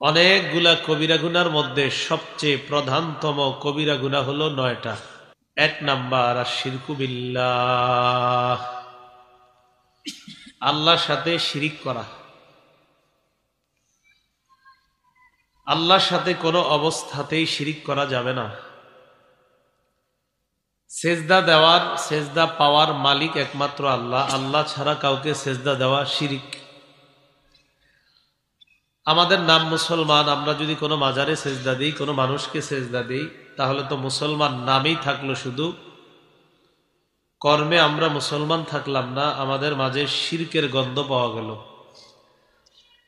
অনেকগুলা কবিরা গুনার মধ্যে সবচেয়ে প্রধানতম কবিরা গুনাহ হলো 9টা। 1 নাম্বার আশিরকু বিল্লাহ, আল্লাহর সাথে শিরিক করা। আল্লাহর সাথে কোনো অবস্থাতেই শিরিক করা যাবে না। সেজদা দেওয়ার, সেজদা পাওয়ার মালিক একমাত্র আল্লাহ। আল্লাহ ছাড়া কাউকে সেজদা দেওয়া শিরিক। আমাদের নাম মুসলমান, আমরা যদি কোনো মাজারে সেজদা দিই, কোনো মানুষকে সেজদা দিই, তাহলে তো মুসলমান নামেই থাকলো, শুধু কর্মে আমরা মুসলমান থাকলাম না, আমাদের মাঝে শিরকের গন্ধ পাওয়া গেল।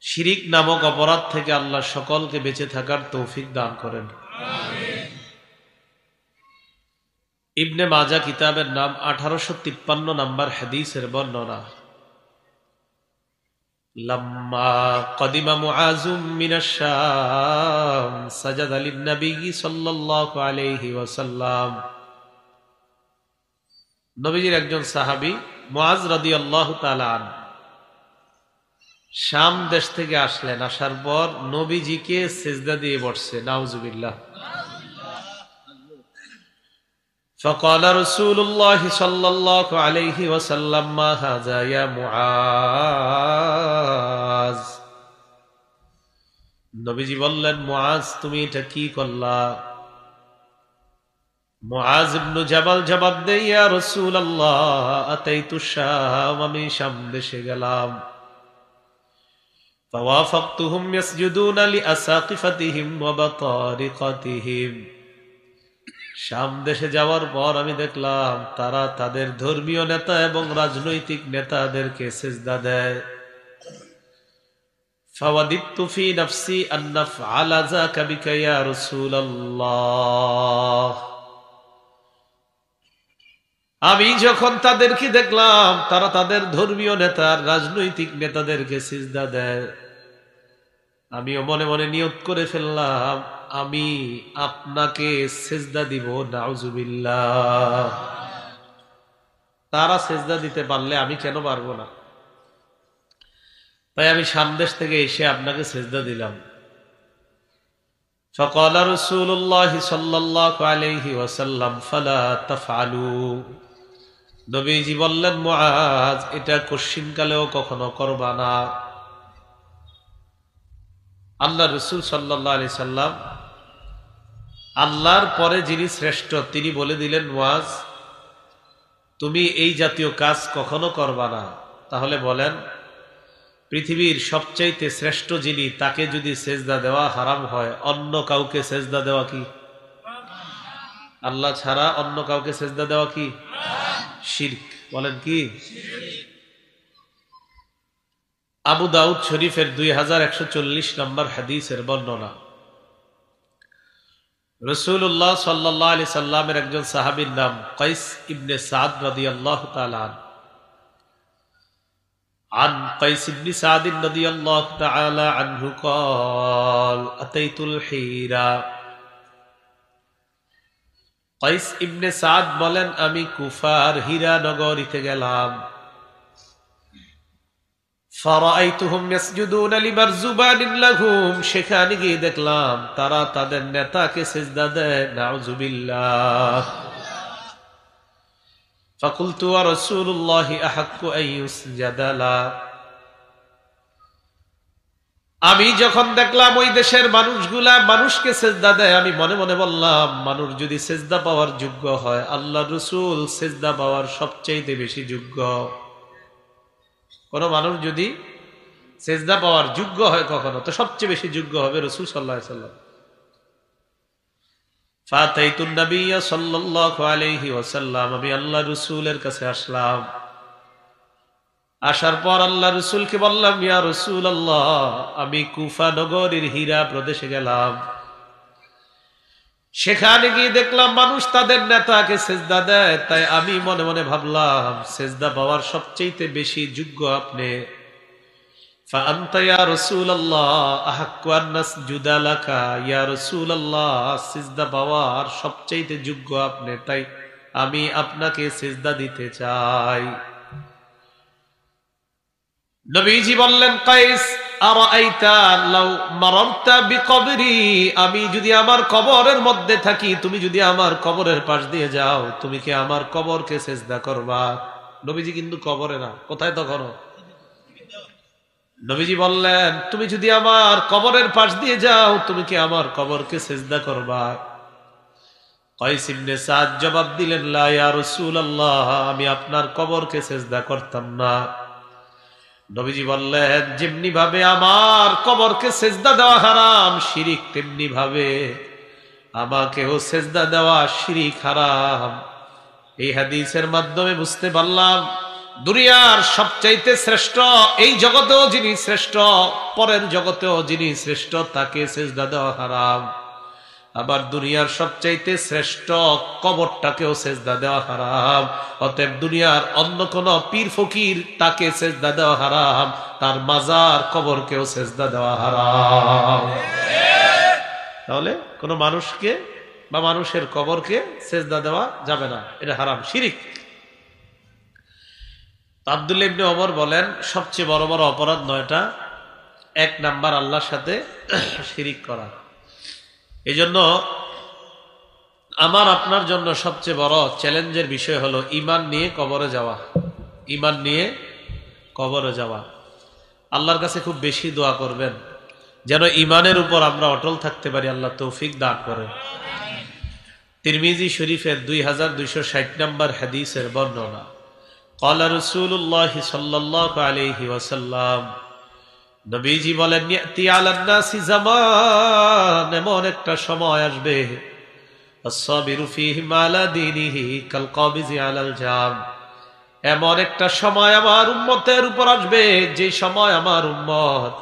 শিরিক নামক অপরাধ থেকে আল্লাহ সকলকে বেঁচে থাকার তৌফিক দান করেন। ইবনে মাজা কিতাবের নাম 1853 নাম্বার হাদিসের বর্ণনা। লাম্মা কদিমা মুআযুম মিনাশ শাম সাজাদা লিন-নবী সাল্লাল্লাহু আলাইহি ওয়াসাল্লাম। নবীজির একজন সাহাবী মুআজ রাদিয়াল্লাহু তাআলা আনহু শাম দেশ থেকে আসলেন। আসার পর নবীজিকে সিজদা দিয়ে বসছে। নাউজুবিল্লাহ। فقال رسول الله صلى الله عليه وسلم ما هذا يا معاذ। নবীজি বললেন, মুআজ তুমি এটা কি করলা? মুআজ ইবনে জাবাল জবাব দেয়, ইয়া রাসূলুল্লাহ আতাইতু শাম, আমি শাম দেশে গেলাম। ফাওয়াফাকতুহুম ইয়াসজুদুনা লিআসাকিফাতিহিম ওয়া বাতারিকাতিহিম। শাম দেশে যাওয়ার পর আমি দেখলাম তারা তাদের ধর্মীয় নেতা এবং রাজনৈতিক নেতাদেরকে সিজদা দেয়। ফাওয়াদিতু ফি নাফসি আন নাফআলা যাকা বিকা ইয়া রাসূলুল্লাহ। আমি যখন তাদেরকে দেখলাম তারা তাদের ধর্মীয় নেতা, রাজনৈতিক নেতাদেরকে সিজদা দেয়, আমিও মনে মনে নিয়ত করে ফেললাম আমি আপনাকে সিজদা দিব। নাউজুবিল্লাহ। তারা সিজদা দিতে পারলে আমি কেন পারবো না? তাই আমি সামদেশ থেকে এসে আপনাকে সিজদা দিলাম। ফাকালা রাসূলুল্লাহ সাল্লাল্লাহু আলাইহি ওয়াসাল্লাম ফালা তাফআলু। নবীজি বললেন, মুআজ এটা কশিনকালেও কখনো করবা না। আল্লাহ রাসূল সাল্লাল্লাহু আলাইহি সাল্লাম, আল্লাহর পরে যিনি শ্রেষ্ঠ, তিনি বলে দিলেন, মুআজ তুমি এই জাতীয় কাজ কখনো করবা না। তাহলে বলেন, পৃথিবীর সবচাইতে শ্রেষ্ঠ যিনি, তাকে যদি সেজদা দেওয়া হারাম হয়, অন্য কাউকে সেজদা দেওয়া কি? আল্লাহ ছাড়া অন্য কাউকে সেজদা দেওয়া কি? শিরক। বলেন কি? আবু দাউদ শরীফের 2140 নম্বর হাদিসের বর্ণনা। রাসূলুল্লাহ সাল্লাল্লাহু আলাইহি সাল্লামের একজন সাহাবীর নাম কাইস ইবনে সাদ রাদিয়াল্লাহু তাআলা আনহু। عن قيس بن سعد رضي الله تعالى عنه قال أتيت الحيرة। قيس ابن سعد বলেন, আমি কুফার হীরা নগরীতে গেলাম। فرأيتهم يسجدون لمرزبان لهم। সেখানে গিয়ে দেখলাম তারা তাদের নেতাকে সিজদা দেয়। নাউজুবিল্লাহ। فقلت ورسول الله أحق أن يسجد له। আমি যখন দেখলাম ওই দেশের মানুষগুলা মানুষকে সিজদা দেয়, আমি মনে মনে বললাম, মানুষ যদি সিজদা পাওয়ার যোগ্য হয়, আল্লাহর রাসূল সিজদা পাওয়ার সবচেয়ে বেশি যোগ্য। কোন মানুষ যদি সিজদা পাওয়ার যোগ্য হয় কখনো, তো সবচেয়ে বেশি যোগ্য হবে রাসূল সাল্লাল্লাহু আলাইহি ওয়াসাল্লাম। ফাতাইতুন নবী সাল্লাল্লাহু আলাইহি ওয়াসাল্লাম, আমি আল্লাহর রাসূলের কাছে আসলাম। আসার পর আল্লাহ রাসূলকে বললাম, ইয়া রাসূলুল্লাহ আমি কুফা নগরীর হীরা প্রদেশে গেলাম। সেখানে গিয়ে দেখলাম মানুষ তাদের নেতাকে সিজদা দেয়। তাই আমি মনে মনে ভাবলাম, সিজদা পাওয়ার সবচেয়ে বেশি যোগ্য আপনি। ফাআনতা ইয়া রাসূলুল্লাহ আহাক্কু আন নাসজুদা লাকা। ইয়া রাসূলুল্লাহ সিজদা পাওয়ার সবচেয়ে যোগ্য আপনি, তাই আমি আপনাকে সিজদা দিতে চাই। নবীজি বললেন, কাইস আরাআইতা লাউ মারারতা বিকবরি, আমি যদি আমার কবরের মধ্যে থাকি, তুমি যদি আমার কবরের পাশ দিয়ে যাও, তুমি কি আমার কবরকে সিজদা করবা? নবীজি কিন্তু কবরে না, কোথায় তখন? নবীজি বললেন, তুমি যদি আমার কবরের পাশ দিয়ে যাও, তুমি কি আমার কবরকে সিজদা করবা? কাইস ইবনে সাদ জবাব দিলেন, লা ইয়া রাসূলুল্লাহ, আমি আপনার কবরকে সিজদা করতাম না। নবীজি বললেন, যেমনি ভাবে আমার কবরকে সিজদা দেওয়া হারাম শিরিক, তেমনি ভাবে আমাকেও সিজদা দেওয়া শিরিক হারাম। এই হাদিসের মাধ্যমে বুঝতে পারলাম দুনিয়ার সবচাইতে শ্রেষ্ঠ, এই জগতেও যিনি শ্রেষ্ঠ, পরের জগতেও যিনি শ্রেষ্ঠ, তাকে সিজদা দেওয়া হারাম। আবার দুনিয়ার সবচাইতে শ্রেষ্ঠ কবরটাকেও সিজদা দেওয়া হারাম। অতএব দুনিয়ার অন্য কোন পীর ফকির, তাকে সিজদা দেওয়া হারাম, তার মাজার কবরকেও সিজদা দেওয়া হারাম। তাহলে কোন মানুষকে বা মানুষের কবরকে সিজদা দেওয়া যাবে না, এটা হারাম, শিরিক। আব্দুল্লাহ ইবনে ওমর বলেন, সবচেয়ে বড় বড় অপরাধ 9টা। 1 নাম্বার আল্লাহর সাথে শিরিক করা। এই জন্য আমার আপনার জন্য সবচেয়ে বড় চ্যালেঞ্জের বিষয় হলো ঈমান নিয়ে কবরে যাওয়া। ঈমান নিয়ে কবরে যাওয়া। আল্লাহর কাছে খুব বেশি দোয়া করবেন যেন ঈমানের উপর আমরা অটল থাকতে পারি, আল্লাহ তৌফিক দান করেন। তিরমিজি শরীফের 2260 নম্বর হাদিসের বর্ণনা, ক্বালা রাসূলুল্লাহ সাল্লাল্লাহু আলাইহি ওয়াসাল্লাম, নবীজি বলেন, ইয়াতি আলান নাসি জামান, এমন একটা সময় আসবে, আস-সাবিরু ফীহি আলা দীনিহি কাল কাবিজি আলাল জাম, এমন একটা সময় আমার উম্মতের উপর আসবে, যে সময় আমার উম্মত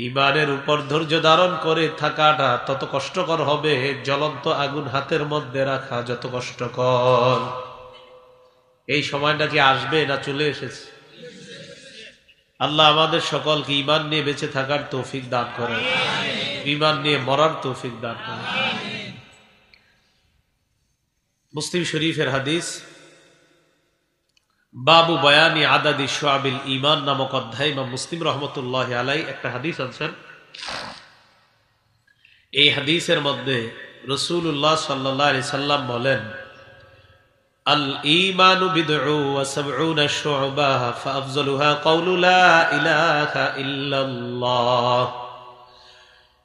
ঈমানের উপর ধৈর্য ধারণ করে থাকাটা তত কষ্টকর হবে, জ্বলন্ত আগুন হাতের মধ্যে রাখা যত কষ্টকর। এই সময়টা কি আসবে না চলে এসেছে? আল্লাহ আমাদের সকলকে ঈমান নিয়ে বেঁচে থাকার তৌফিক দান করেন, ঈমান নিয়ে মরার তৌফিক দান করেন। মুসলিম শরীফের হাদিস, বাবু বয়ানি আদাদি শুআবিল ঈমান নামক অধ্যায় ইমাম মুসলিম রহমতুল্লাহি আলাইহি একটা হাদিস আনছেন। এই হাদিসের মধ্যে রাসূলুল্লাহ সাল্লাল্লাহু আলাইহি সাল্লাম বলেন, আল ঈমানু বিদউ ওয়া সাবউনা শু'বাহ ফাআফযালুহা কাওলু লা ইলাহা ইল্লাল্লাহ।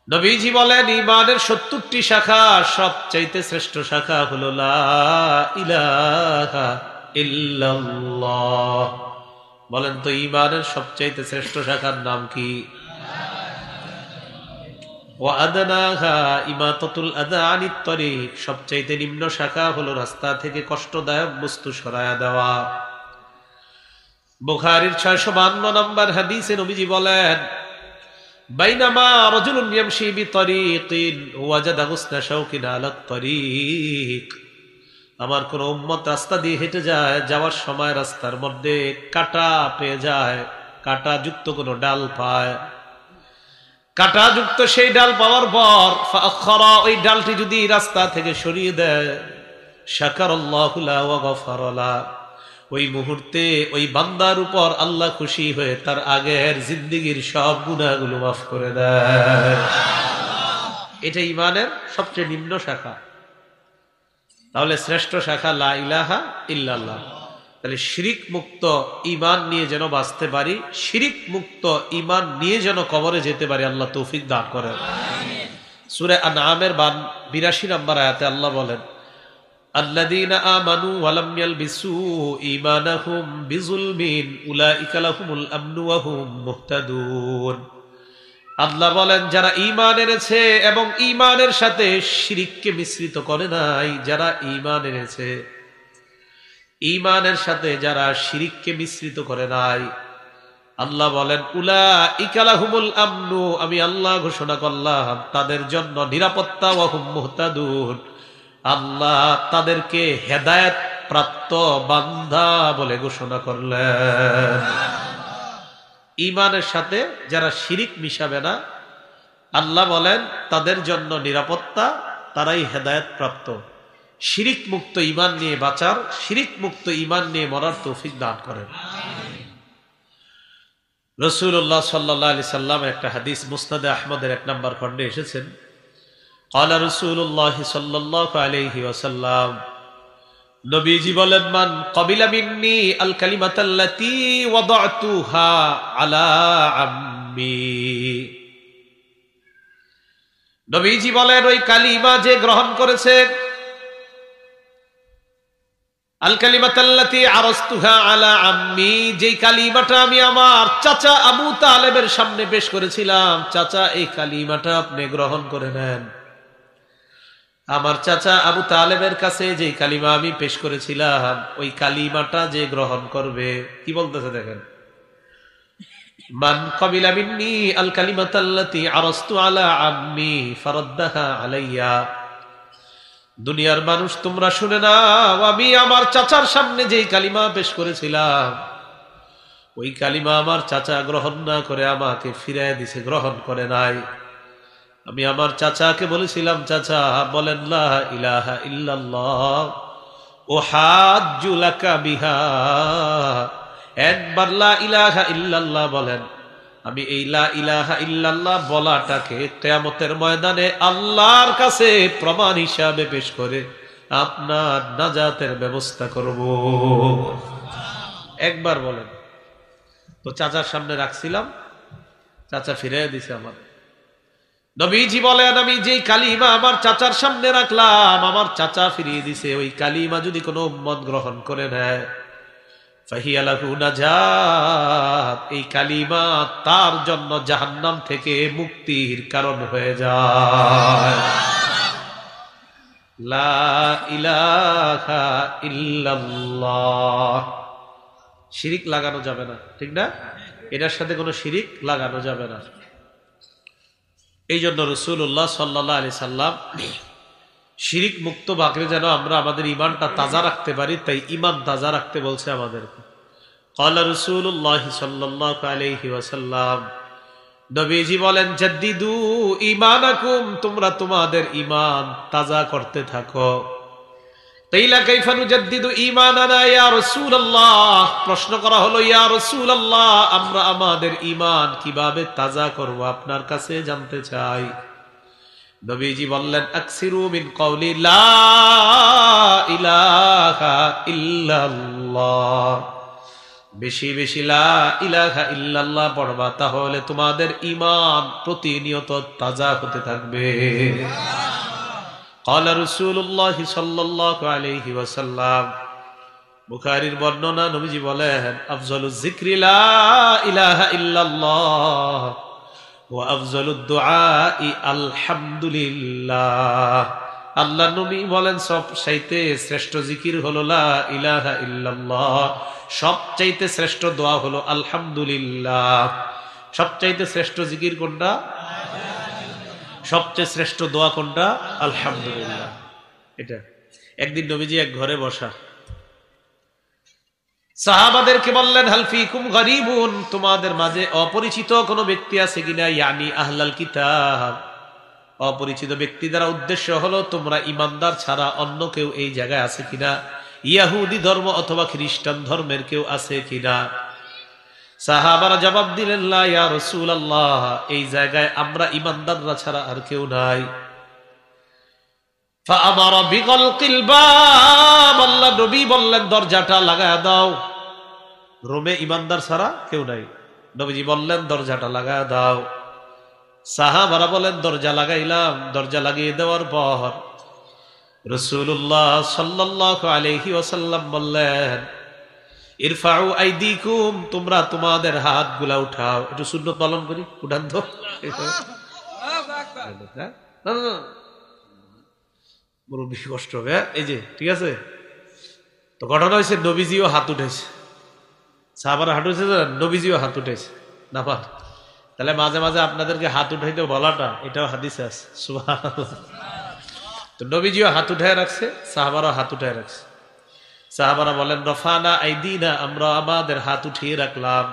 নবীজি বলেন, ঈমানের 70টি শাখা, সবচাইতে শ্রেষ্ঠ শাখা হলো লা ইলাহা ইল্লাল্লাহ। বলেন তো ঈমানের সবচাইতে শ্রেষ্ঠ শাখার নাম কি? ওয়া আদনাহা ইমাতাতুল আযা আনিত তরিক, সবচাইতে নিম্ন শাখা হলো রাস্তা থেকে কষ্টদায়ক বস্তু সরায়া দেওয়া। বুখারীর 652 নম্বর হাদিসে নবীজি বলেন, বাইনামা রাজুলুন ইয়ামশি বিতরিকিন ওয়াজাদা গুসনা শাওকিন আলাত তরিক, আমার কোন উম্মত রাস্তা দিয়ে হেঁটে যায়, যাওয়ার সময় রাস্তার মধ্যে কাঁটা পেয়ে যায়, কাঁটা যুক্ত কোন ডাল পায়, কাঁটা যুক্ত সেই ডাল পাওয়ার পর ফাআখারা, ওই ডালটি যদি রাস্তা থেকে সরিয়ে দেয়, শাকারাল্লাহু লাহু ওয়া গফারা লা, ওই মুহূর্তে ওই বান্দার উপর আল্লাহ খুশি হয়ে তার আগের জিন্দেগীর সব গুনাহগুলো মাফ করে দেয়। এটা ঈমানের সবচেয়ে নিম্ন শাখা। তাহলে শ্রেষ্ঠ শাখা লা ইলাহা ইল্লাল্লাহ। তাহলে শিরিক মুক্ত ঈমান নিয়ে যেন বাঁচতে পারি, শিরিক মুক্ত ঈমান নিয়ে যেন কবরে যেতে পারি, আল্লাহ তৌফিক দান করেন। সূরা আনআমের 82 নম্বর আয়াতে আল্লাহ বলেন, আল্লাযীনা আমানু ওয়া লাম ইয়ালবিসু ঈমানাহুম বিযুলমিন উলাইকা লাহুমুল আমনু ওয়া হুম মুহতাদুন। আল্লাহ বলেন, যারা ঈমান এনেছে এবং ঈমানের সাথে শিরিককে মিশ্রিত করে নাই, যারা ঈমান এনেছে, ঈমানের সাথে যারা শিরিককে মিশ্রিত করে নাই, আল্লাহ বলেন, উলাইকা লাহুমুল আমনু, আমি আল্লাহ ঘোষণা করলাম তাদের জন্য নিরাপত্তা, ওয়া হুম মুহতাদুন, আল্লাহ তাদেরকে হেদায়েত প্রাপ্ত বান্দা বলে ঘোষণা করলেন। ঈমানের সাথে যারা শিরিক মিশাবে না, আল্লাহ বলেন তাদের জন্য নিরাপত্তা, তারাই হেদায়েত প্রাপ্ত। শিরিক মুক্ত ঈমান নিয়ে বাঁচার, শিরিক মুক্ত ঈমান নিয়ে মরার তৌফিক দান করেন। রাসূলুল্লাহ সাল্লাল্লাহু আলাইহি সাল্লাম একটা হাদিস মুসনাদে আহমদের 1 নম্বর খণ্ডে এসেছেন, ক্বালা রাসূলুল্লাহ সাল্লাল্লাহু আলাইহি ওয়াসাল্লাম, নবীজি বলেন, মান ক্বাবিলা মিন্নি আল কালিমাতাল্লাতী ওয়াদাতুহা আলা আম্মি। নবীজি বলেন, ওই কালিমা যে গ্রহণ করেছে, আল কালিমাতাল্লাতী আরাসতুহা আলা আম্মি, যেই কালিমাটা আমি আমার চাচা আবু তালেবের সামনে পেশ করেছিলাম, চাচা এই কালিমাটা আপনি গ্রহণ করে নেন। আমার চাচা আবু তালেবের কাছে যে কালিমা আমি পেশ করেছিলাম, ওই কালিমাটা যে গ্রহণ করবে, কি বলতেছে দেখেন, মান ক্বাবিলা মিন্নি আল কালিমাতাল্লাতী আরাসতু আলা আম্মি ফারাদ্দাহা আলাইয়া। দুনিয়ার মানুষ তোমরা শুনে নাও, আমি আমার চাচার সামনে যেই কালিমা পেশ করেছিলাম, ওই কালিমা আমার চাচা গ্রহণ না করে আমাকে ফিরায় দিছে, গ্রহণ করে নাই। আমি আমার চাচাকে বলেছিলাম, চাচা বলেন লা ইলাহা ইল্লাল্লাহ উহাজ্জু লাকা বিহা, একবার লা ইলাহা ইল্লাল্লাহ বলেন, আমি এই লা ইলাহা ইল্লাল্লাহ বলাটাকে কিয়ামতের ময়দানে আল্লাহর কাছে প্রমাণ হিসাবে পেশ করে আপনার নাজাতের ব্যবস্থা করব। একবার বলেন। তো চাচার সামনে রাখছিলাম, চাচা ফিরিয়ে দিছে আমার। নবীজি বলেন, আমি যেই কালিমা আমার চাচার সামনে রাখলাম, আমার চাচা ফিরিয়ে দিছে, ওই কালিমা যদি কোনো উম্মত গ্রহণ করে নেয়, ফাহিয়া লাহু নাজাত, এই কালিমা তার জন্য জাহান্নাম থেকে মুক্তির কারণ হয়ে যায়। লা ইলাহা ইল্লাল্লাহ। শিরিক লাগানো যাবে না, ঠিক না? এটার সাথে কোনো শিরিক লাগানো যাবে না। এই জন্য রাসূলুল্লাহ সাল্লাল্লাহু আলাইহি সাল্লাম শিরিক মুক্ত বাকরে যেন আমরা আমাদের ইমানটা তাজা রাখতে পারি, তাই ইমান তাজা রাখতে বলছে আমাদেরকে। ক্বালা রাসূলুল্লাহ সাল্লাল্লাহু আলাইহি ওয়াসাল্লাম, নবীজি বলেন, জাদ্দিদু ঈমানাকুম, তোমরা তোমাদের ঈমান তাজা করতে থাকো। কিলা কাইফা নুজাদ্দিদু ঈমানানা ইয়া রাসূলুল্লাহ, প্রশ্ন করা হলো, ইয়া রাসূলুল্লাহ, আমরা আমাদের ঈমান কিভাবে তাজা করব, আপনার কাছে জানতে চাই। নবীজি বললেন, আকসিরু মিন কওলি লা ইলাহা ইল্লাল্লাহ, বেশি বেশি লা ইলাহা ইল্লাল্লাহ পড়বা, তাহলে তোমাদের ঈমান প্রতিনিয়ত তাজা হতে থাকবে। ক্বালা রাসূলুল্লাহ সাল্লাল্লাহু আলাইহি ওয়াসাল্লাম, বুখারীর বর্ণনা, নবীজি বলেন, আফজালুজ যিকরি লা ইলাহা ইল্লাল্লাহ ওয়া আফজালুদ দুআই আলহামদুলিল্লাহ। আল্লাহ নবী বলেন, সবচাইতে শ্রেষ্ঠ জিকির হলো লা ইলাহা ইল্লাল্লাহ, সবচাইতে শ্রেষ্ঠ দোয়া হলো আলহামদুলিল্লাহ। সবচাইতে শ্রেষ্ঠ জিকির কোনটা? সবচেয়ে শ্রেষ্ঠ দোয়া কোনটা? আলহামদুলিল্লাহ। এটা একদিন নবীজি এক ঘরে বসা, সাহাবাদেরকে বললেন, হাল ফিকুম গরিবুন, তোমাদের মাঝে অপরিচিত কোনো ব্যক্তি আছে কিনা, ইয়ানি আহলাল কিতাব, অপরিচিত ব্যক্তি দ্বারা উদ্দেশ্য হলো তোমরা ইমানদার ছাড়া অন্য কেউ এই জায়গায় আছে কিনা, ইহুদি ধর্ম অথবা খ্রিস্টান ধর্মের কেউ আছে কিনা। সাহাবারা জবাব দিলেন, লা ইয়া রাসূলুল্লাহ, এই জায়গায় আমরা ইমানদাররা ছাড়া আর কেউ নাই। ফাআমারা বিগলকিল বাব, আল্লাহ নবী বললেন, দরজাটা লাগায়া দাও। রোমে ইমানদার ছাড়া কেউ নাই, নবীজি বললেন, দরজাটা লাগায়া দাও। সাহাবারা বলেন, দরজা লাগাইলাম। দরজা লাগিয়ে দেওয়ার পর রাসূলুল্লাহ সাল্লাল্লাহু আলাইহি ওয়াসাল্লাম বললেন, ইরফাউ আইদিকুম, তোমরা তোমাদের হাতগুলা উঠাও। একটু সুন্নত পালন করি, উঠান তো। মুরব্বী কষ্ট হবে, এই যে, ঠিক আছে। তো ঘটনা হয়েছে, নবীজিও হাত উঠেছে, সাহাবারা হাত উঠেছে, নবীজিও হাত উঠেছে। না পার, তাহলে মাঝে মাঝে আপনাদেরকে হাত উঠাইতে বলাটা, এটাও হাদিসে আছে। সুবহানাল্লাহ। তো নবীজিও হাত উঠায় রাখছে, সাহাবারাও হাত উঠায় রাখছে। সাহাবারা বলেন, রফানা আইদিনা, আমরা আমাদের হাত উঠিয়ে রাখলাম।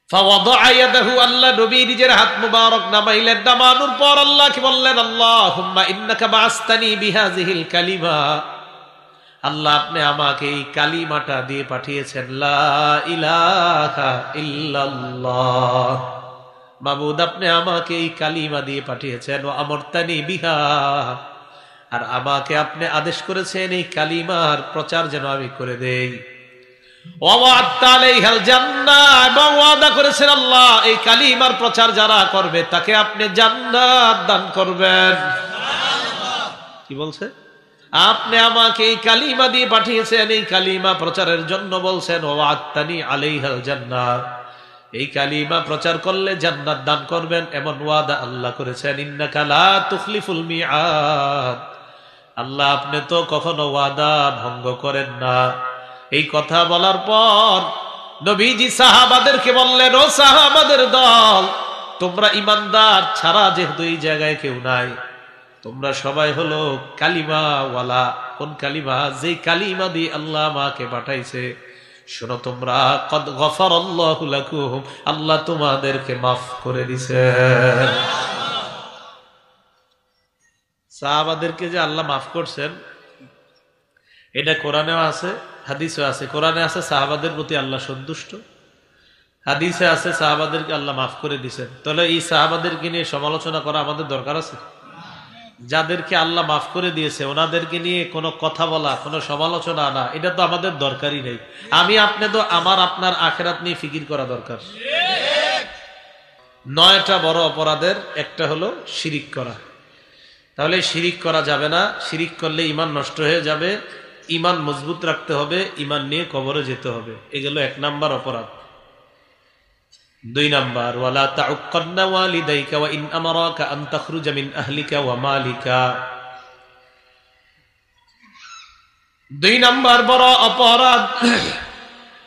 ফাওয়াদাআ ইয়াদাহু, আল্লাহ নবী নিজের হাত মুবারক নামাইলেন। নামানোর পর আল্লাহকে বললেন, আল্লাহুম্মা ইন্নাকা বাআসতানি বিহাযিহিল কালিমা, আল্লাহ আপনি আমাকে এই কালিমাটা দিয়ে পাঠিয়েছেন, লা ইলাহা ইল্লাল্লাহ। মাবুদ আপনি আমাকে এই কালিমা দিয়ে পাঠিয়েছেন, ওয়া আমরতানি বিহা, আর আমাকে আপনি আদেশ করেছেন এই কালিমার প্রচার যেন আমি করে দেই। ওয়া ওয়া'আদতা আলাইহাল জান্নাহ, এবং ওয়াদা করেছেন আল্লাহ এই কালিমার প্রচার যারা করবে তাকে আপনি জান্নাত দান করবেন। কি বলছে? আপনি আমাকে এই কালিমা দিয়ে পাঠিয়েছেন, এই কালিমা প্রচারের জন্য বলছেন, ওয়া'আদতানি আলাইহাল জান্নাহ, এই কালিমা প্রচার করলে জান্নাত দান করবেন, এমন ওয়াদা আল্লাহ করেছেন। ইন্নাকা লা তুখলিফুল মিআদ, আল্লাহ আপনি তো কখনো ওয়াদা ভঙ্গ করেন না। এই কথা বলার পর নবীজি সাহাবাদেরকে বললেন, ও সাহাবাদের দল, তোমরা ইমানদার ছাড়া যেহেতু এই জায়গায় কেউ নাই, তোমরা সবাই হলো কালিমা ওয়ালা। কোন কালিমা? যেই কালিমা দিয়ে আল্লাহ আমাকে পাঠাইছে। শোনো তোমরা, কদ গফারাল্লাহু লাকুম, আল্লাহ তোমাদেরকে মাফ করে দিয়েছেন। সাহাবাদেরকে যে আল্লাহ মাফ করছেন এটা কোরআনেও আছে, হাদিসেও আছে। কোরআনে আছে সাহাবাদের প্রতি আল্লাহ সন্তুষ্ট, হাদিসে আছে সাহাবাদেরকে আল্লাহ মাফ করে দিয়েছেন। তাহলে এই সাহাবাদেরকে নিয়ে সমালোচনা করা আমাদের দরকার আছে? যাদেরকে আল্লাহ মাফ করে দিয়েছে ওনাদেরকে নিয়ে কোনো কথা বলা, কোনো সমালোচনা আনা, এটা তো আমাদের দরকারই নেই। আমি আপনি তো আমার আপনার আখিরাত নিয়ে ফিকির করা দরকার। 9টা বড় অপরাধের একটা হলো শিরিক করা। তাহলে শিরিক করা যাবে না, শিরিক করলে ঈমান নষ্ট হয়ে যাবে, ঈমান মজবুত রাখতে হবে, ঈমান নিয়ে কবরে যেতে হবে। এগুলো 1 নাম্বার অপরাধ। 2 নাম্বার, ওয়ালা তাউক্কান্না ওয়ালিদাইকা ওয়া ইন আমারাকা আন তাখরুজা মিন আহলিকা ওয়া মালিকা। 2 নাম্বার বড় অপরাধ।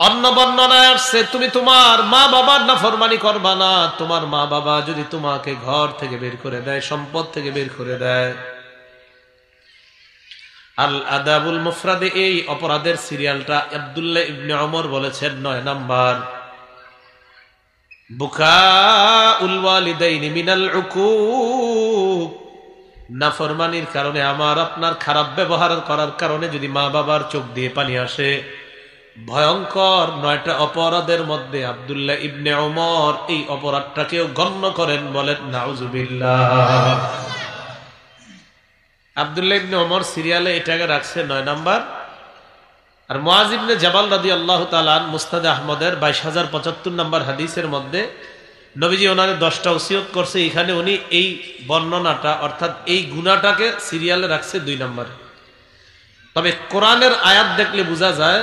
অন্য বর্ণনায় আসছে তুমি তোমার মা বাবার নাফরমানি করবা না। তোমার মা বাবা যদি তোমাকে ঘর থেকে বের করে দেয়, সম্পদ থেকে বের করে দেয়। আল আদাবুল মুফরাদে এই অপরাধের সিরিয়ালটা আব্দুল্লাহ ইবনে ওমর বলেছেন 9 নাম্বার, বুকাউল ওয়ালিদাইনি মিনাল উকুক, নাফরমানির কারণে আমার আপনার খারাপ ব্যবহার করার কারণে যদি মা বাবার চোখ দিয়ে পানি আসে। ভয়ঙ্কর 9টা অপরাধের মধ্যে আব্দুল্লাহ ইবনে ওমর এই অপরাধটাকেও গণ্য করেন, বলেন নাউজুবিল্লাহ। আব্দুল্লাহ ইবনে ওমর সিরিয়ালে এটাকে রাখছে 9 নাম্বার। আর মুআজ ইবনে জাবাল রাদিয়াল্লাহু তাআলা মুসনাদ আহমদের 22075 নাম্বার হাদিসের মধ্যে নবীজি ওনারে 10টা ওসিয়ত করছে, এখানে উনি এই বর্ণনাটা অর্থাৎ এই গুনাহটাকে সিরিয়ালে রাখছে 2 নম্বরে। তবে কোরআনের আয়াত দেখলে বোঝা যায়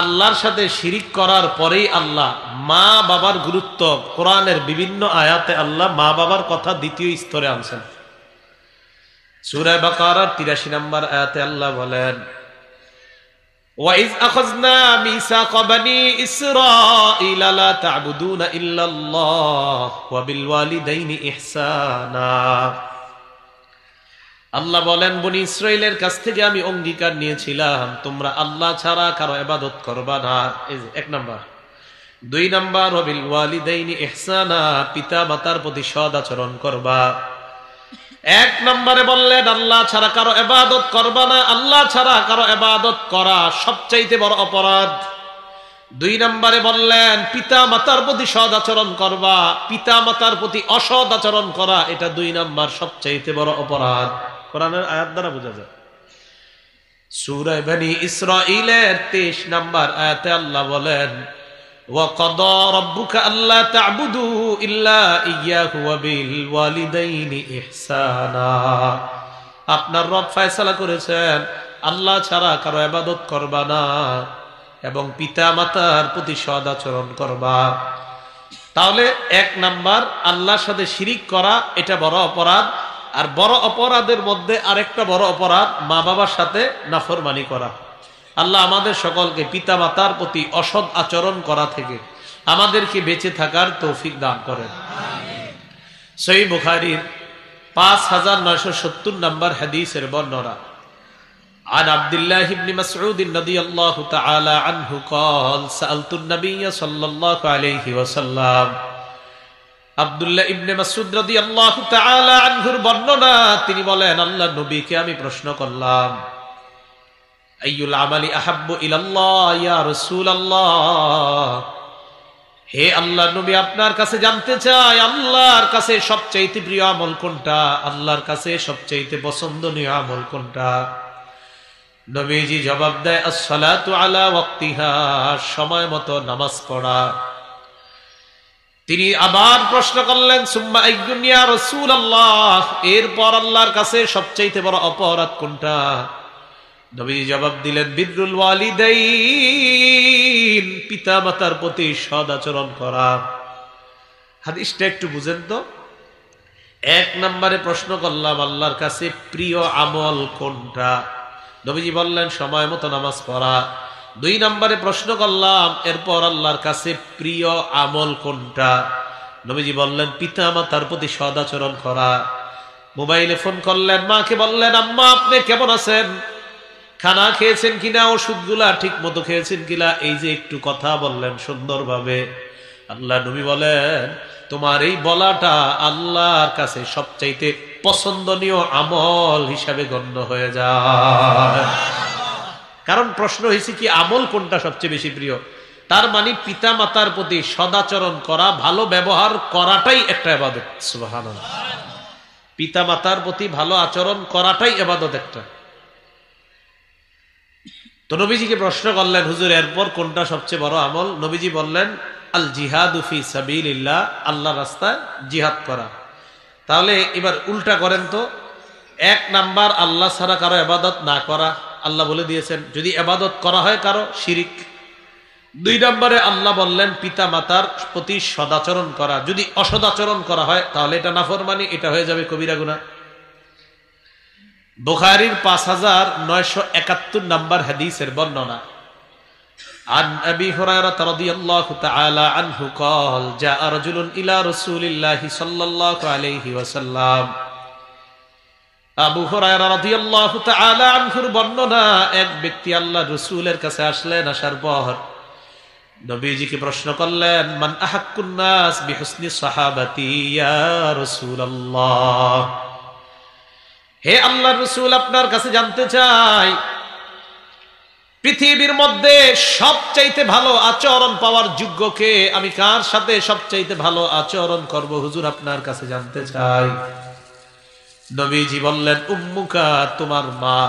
আল্লাহর সাথে শিরিক করার পরেই আল্লাহ মা বাবার গুরুত্ব, কোরআনের বিভিন্ন আয়াতে আল্লাহ মা বাবার কথা দ্বিতীয় স্তরে আনছেন। সূরা বাকারার 83 নম্বর আয়াতে আল্লাহ বলেন, وَإِذْ أَخَذْنَا مِيثَاقَ بَنِي إِسْرَائِيلَ لَا تَعْبُدُونَ إِلَّا اللَّهَ وَبِالْوَالِدَيْنِ إِحْسَانًا। আল্লাহ বলেন বনি ইসরাইলের কাছ থেকে আমি অঙ্গীকার নিয়েছিলাম তোমরা আল্লাহ ছাড়া কারো ইবাদত করবা না। এই 1 নাম্বার। 2 নাম্বার, ওয়াবিল ওয়ালিদাইনি ইহসানা, পিতা মাতার প্রতি সৎ আচরণ করবা। 1 নম্বরে বললেন আল্লাহ ছাড়া কারো ইবাদত করবা না, আল্লাহ ছাড়া কারো ইবাদত করা সবচাইতে বড় অপরাধ। 2 নম্বরে বললেন পিতা মাতার প্রতি সৎ আচরণ করবা, পিতা মাতার প্রতি অসৎ আচরণ করা এটা 2 নম্বর সবচাইতে বড় অপরাধ। কোরআনের আয়াত দ্বারা বোঝা যায়। সূরা বনি ইসরাঈলের 23 নম্বর আয়াতে আল্লাহ বলেন, وَقَضَى رَبُّكَ أَلَّا تَعْبُدُوا إِلَّا إِيَّاهُ وَبِالْوَالِدَيْنِ إِحْسَانًا। আপনার রব ফয়সালা করেছেন আল্লাহ ছাড়া কারো ইবাদত করবা না এবং পিতা মাতার প্রতি সৎ আচরণ করবা। তাহলে 1 নাম্বার আল্লাহর সাথে শিরিক করা এটা বড় অপরাধ। আর বড় অপরাধের মধ্যে আরেকটা বড় অপরাধ মা বাবার সাথে নাফরমানি করা। আল্লাহ আমাদের সকলকে পিতা মাতার প্রতি অসৎ আচরণ করা থেকে আমাদেরকে বেঁচে থাকার তৌফিক দান করেন। সহিহ বুখারীর 5970 নম্বর হাদিসের বর্ণনা। عن عبد الله بن مسعود رضي الله تعالى عنه قال سألت النبي صلى الله عليه وسلم। আব্দুল্লাহ ইবনে মাসউদ রাদিয়াল্লাহু তাআলা আনহুর বর্ণনা, তিনি বলেন আল্লাহর নবীকে আমি প্রশ্ন করলাম, আইয়ুল আমালি আহাব্বু ইলাল্লাহ ইয়া রাসূলুল্লাহ, হে আল্লাহর নবী আপনার কাছে জানতে চাই আল্লাহর কাছে সবচাইতে প্রিয় আমল কোনটা, আল্লাহর কাছে সবচাইতে পছন্দনীয় আমল কোনটা? নবীজি জবাব দেয় আস-সালাতু আলা ওয়াক্তিহা, সময় মতো নামাজ পড়া। তিনি আবার প্রশ্ন করলেন সুম্মা আইয়ুন ইয়া রাসূলুল্লাহ, এরপর আল্লাহর কাছে সবচাইতে বড় অপরাধ কোনটা? নবীজি জবাব দিলেন বিররুল ওয়ালিদাইন, পিতা মাতার প্রতি সৎ আচরণ করা। হাদিসটা একটু বুঝেন তো। এক নম্বরে প্রশ্ন করলাম আল্লাহর কাছে প্রিয় আমল কোনটা, নবীজি বললেন সময় মতো নামাজ পড়া। দুই নম্বরে প্রশ্ন করলাম এরপর আল্লাহর কাছে প্রিয় আমল কোনটা, নবীজি বললেন পিতা মাতার প্রতি সৎ আচরণ করা। মোবাইলে ফোন করলেন, মাকে বললেন আম্মা আপনি কেমন আছেন, খানা খেয়েছেন কিনা, ওষুধগুলা ঠিক মতো খেয়েছেন কিনা, এই যে একটু কথা বললেন সুন্দরভাবে। আল্লাহ নবী বলেন তোমার এই বলাটা আল্লাহর কাছে সবচাইতে পছন্দনীয় আমল হিসাবে গণ্য হয়ে যায়। কারণ প্রশ্ন হয়েছে কি আমল কোনটা সবচেয়ে বেশি প্রিয়, তার মানে পিতা মাতার প্রতি সদাচরণ করা, ভালো ব্যবহার করাটাই একটা ইবাদত। সুবহানাল্লাহ, পিতা মাতার প্রতি ভালো আচরণ করাটাই ইবাদত একটা। তো নবীজিকে প্রশ্ন করলেন হুজুর এরপর কোনটা সবচেয়ে বড় আমল? নবীজি বললেন আল জিহাদু ফি সাবিলিল্লাহ, আল্লাহর রাস্তায় জিহাদ করা। তাহলে এবার উল্টা করেন তো, এক নাম্বার আল্লাহ ছাড়া কারো ইবাদত না করা, আল্লাহ বলে দিয়েছেন যদি ইবাদত করা হয় কারো শিরিক। দুই নম্বরে আল্লাহ বললেন পিতা মাতার প্রতি সদাচরণ করা, যদি অসদাচরণ করা হয় তাহলে এটা নাফরমানি, এটা হয়ে যাবে কবিরা গুনাহ। বুখারীর 5971 নম্বর হাদিসের বর্ণনা। عن أبي هريرة رضي الله تعالى عنه قال جاء رجل إلى رسول الله صلى الله عليه وسلم। আবু হুরায়রা রাদিয়াল্লাহু তাআলা আনহুর বর্ণনা, এক ব্যক্তি আল্লাহর রাসূলের কাছে আসলেন, আসার পর নবীজিকে প্রশ্ন করলেন মান আহাক্কুন নাস বিহুসনি সাহাবাতি ইয়া রাসূলুল্লাহ, হে আল্লাহর রাসূল আপনার কাছে জানতে চাই পৃথিবীর মধ্যে সবচাইতে ভালো আচরণ পাওয়ার যোগ্য কে, আমি কার সাথে সবচাইতে ভালো আচরণ করব হুজুর আপনার কাছে জানতে চাই। নবীজি বললেন উম্মুকা, তোমার মা।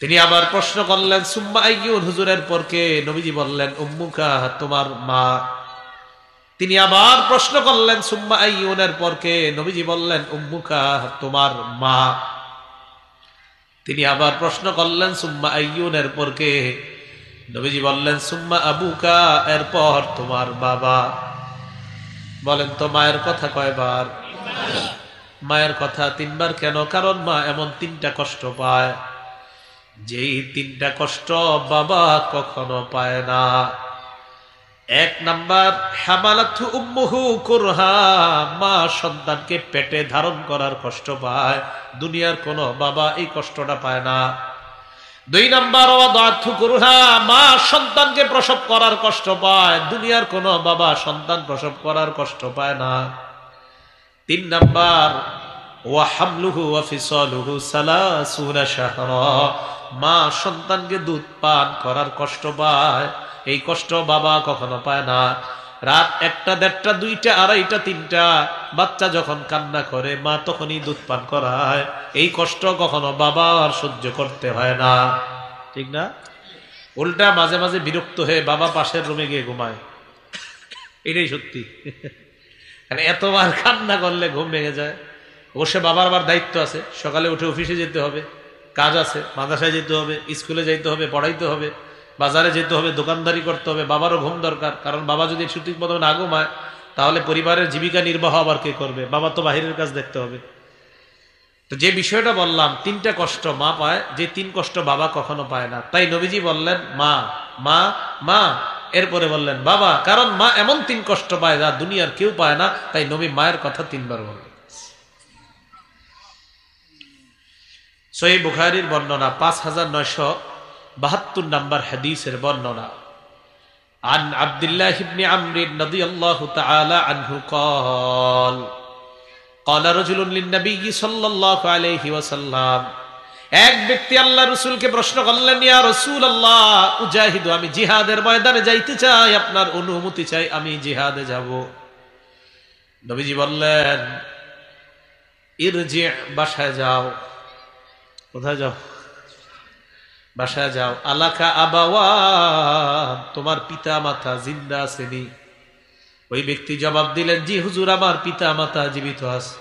তিনি আবার প্রশ্ন করলেন সুম্মা আইয়ুন, হুজুরের পর কে? নবীজি বললেন উম্মুকা, তোমার মা। তিনি আবার প্রশ্ন করলেন সুম্মা আইয়ুনের পর কে? নবীজি বললেন উম্মুকা, তোমার মা। তিনি আবার প্রশ্ন করলেন সুম্মা আইয়ুনের পর কে? নবীজি বললেন সুম্মা আবুকা, এরপর তোমার বাবা। বলেন তো মায়ের কথা কয়বার? মায়ের কথা তিনবার। কেন? কারণ মা এমন তিনটা কষ্ট পায় যেই তিনটা কষ্ট বাবা কখনো পায় না। এক নাম্বার হামালাতহু উম্মুহু কুরহা, মা সন্তানকে পেটে ধারণ করার কষ্ট পায়, দুনিয়ার কোনো বাবা এই কষ্টটা পায় না। দুই নাম্বার ওয়াদাতহু কুরহা, মা সন্তানকে প্রসব করার কষ্ট পায়, দুনিয়ার কোনো বাবা সন্তান প্রসব করার কষ্ট পায় না। তিন নাম্বার ওয়া হামলুহু ওয়া ফিসালুহু সালাসুনা শাহরা, মা সন্তানকে দুধ পান করার কষ্ট পায়, এই কষ্ট বাবা কখনো পায় না। রাত 1টা, 1:30, 2টা, 2:30, 3টা বাচ্চা যখন কান্না করে মা তখনই দুধ পান করায়, এই কষ্ট কখনো বাবা আর সহ্য করতে হয় না, ঠিক না? উল্টা মাঝে মাঝে বিরক্ত হয়ে বাবা পাশের রুমে গিয়ে ঘুমায়, এটাই সত্যি। এতবার কান্না করলে ঘুম ভেঙে যায়। অবশ্য বাবার আবার দায়িত্ব আছে, সকালে উঠে অফিসে যেতে হবে, কাজ আছে, মাদ্রাসায় যেতে হবে, স্কুলে যেতে হবে, পড়াইতে হবে, বাজারে যেতে হবে, দোকানদারি করতে হবে। বাবারও ঘুম দরকার, কারণ বাবা যদি সঠিক মতো না ঘুমায় তাহলে পরিবারের জীবিকা নির্বাহ আবার কে করবে? বাবা তো বাহিরের কাজ দেখতে হবে। তো যে বিষয়টা বললাম, তিনটা কষ্ট মা পায়, যে তিন কষ্ট বাবা কখনো পায় না। তাই নবীজি বললেন মা, মা, মা, এরপরে বললেন বাবা, কারণ মা এমন তিন কষ্ট পায় যা দুনিয়ার কেউ পায় না। তাই নবী মায়ের কথা তিনবার বললেন। সহিহ বুখারীর বর্ণনা, 5972 নম্বর হাদিসের বর্ণনা। عن عبد الله بن عمرو رضي الله تعالى عنه قال قال رجل للنبي صلى الله عليه وسلم এক ব্যক্তি আল্লাহ রসুলকে প্রশ্ন করলেন, ইয়া রাসূলুল্লাহ উজাহিদু, আমি জিহাদের ময়দানে যাইতে চাই, আপনার অনুমতি চাই, আমি জিহাদে যাব। নবীজি বললেন, ইরজি, বাসায় যাও। কোথায় যাও? বাসায় যাও। আলাকা আবাওয়ান, তোমার পিতা মাতা জিন্দা আছেনি? ওই ব্যক্তি জবাব দিলেন, জি হুজুর, আমার পিতা মাতা জীবিত আছে।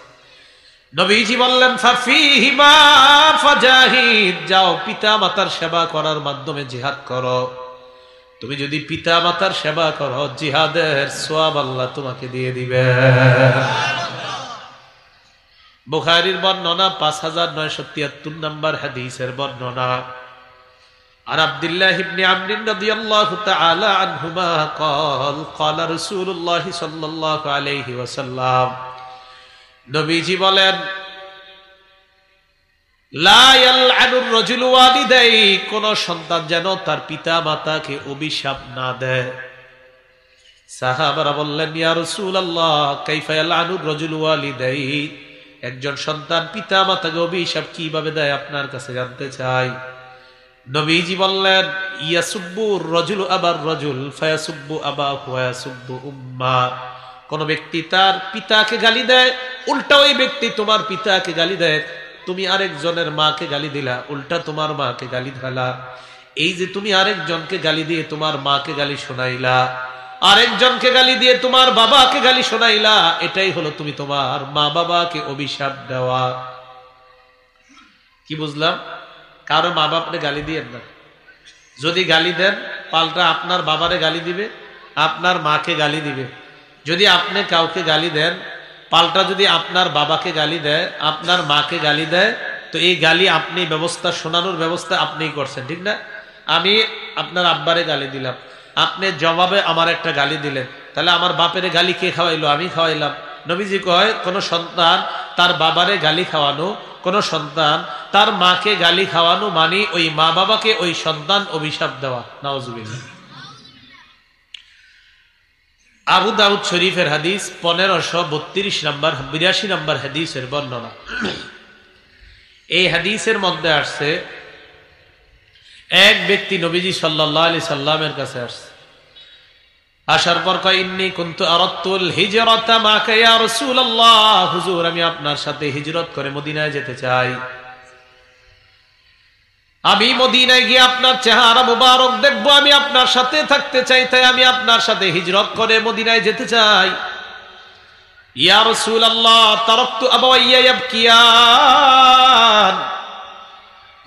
নবীজি বললেন, ফাফিহিমা ফাজাহিদ, যাও পিতা মাতার সেবা করার মাধ্যমে জিহাদ করো। তুমি যদি পিতা মাতার সেবা করো, জিহাদের সওয়াব আল্লাহ তোমাকে দিয়ে দিবে। বুখারীর বর্ণনা 5973 নম্বর হাদিসের বর্ণনা। আর আব্দুল্লাহ ইবনে আমর রাদিয়াল্লাহু তাআলা আনহুমা قال قال رسول الله صلى الله عليه وسلم, নবীজি বলেন, লা ইয়ালআনুর রাজুলু ওয়ালিদাই, কোন সন্তান যেন তার পিতা মাতাকে অভিশাপ না দেয়। সাহাবারা বললেন, ইয়া রাসূলুল্লাহ কাইফা ইয়ালআনুর রাজুলু ওয়ালিদাই, একজন সন্তান পিতা মাতাকে অভিশাপ কিভাবে দেয় আপনার কাছে জানতে চাই। নবীজি বললেন, ইয়াসুব্বুর রাজুলু আবার রাজুল ফায়াসুব্বু আবাহু ওয়া ইয়াসুব্বু উম্মা, কোন ব্যক্তি তার পিতাকে গালি দেয়, উল্টা ওই ব্যক্তি তোমার পিতাকে গালি দেয়, তুমি আরেকজনের মাকে গালি দিলা, উল্টা তোমার মাকে গালি দিলা। এই যে তুমি আরেকজনকে গালি দিয়ে তোমার মাকে গালি শোনাইলা, আরেকজনকে গালি দিয়ে তোমার বাবাকে গালি শোনাইলা, এটাই হলো তুমি তোমার মা বাবাকে অভিশাপ দেওয়া। কি বুঝলাম? কারো মা বাপরে গালি দিয়েন না। যদি গালি দেন, পাল্টা আপনার বাবারে গালি দিবে, আপনার মাকে গালি দিবে। যদি আপনি কাউকে গালি দেন, পাল্টা যদি আপনার বাবাকে গালি দেয়, আপনার মাকে গালি দেয়, তো এই গালি আপনি ব্যবস্থা, শোনানোর ব্যবস্থা আপনিই করছেন, ঠিক না? আমি আপনার আব্বারে গালি দিলাম, আপনি জবাবে আমার একটা গালি দিলেন, তাহলে আমার বাপের গালি কে খাওয়াইলো? আমি খাওয়াইলাম। নবীজি কয়, কোন সন্তান তার বাবারে গালি খাওয়ানো, কোন সন্তান তার মাকে গালি খাওয়ানো মানে ওই মা বাবাকে ওই সন্তান অভিশাপ দেওয়া। নাউজুবিল্লাহ। আবু দাউদ শরীফের হাদিস 1532 নম্বর 82 নম্বর হাদিসের বর্ণনা। এই হাদিসের মধ্যে আসছে, এক ব্যক্তি নবীজি সাল্লাল্লাহু আলাইহি সাল্লামের কাছে আসছে, আসার পর কয়, ইন্নী কুনতু আরাদতুল হিজরাতা মাকা ইয়া রাসূলুল্লাহ, হুজুর আমি আপনার সাথে হিজরত করে মদিনায় যেতে চাই। আমি মদিনায় গিয়ে আপনার চেহারা মুবারক দেখবো, আমি আপনার সাথে থাকতে চাই, তাই আমি আপনার সাথে হিজরত করে মদিনায় যেতে চাই। ইয়া রাসূলুল্লাহ তারাকতু আবাওয়াইয়া ইয়াবকিয়ান,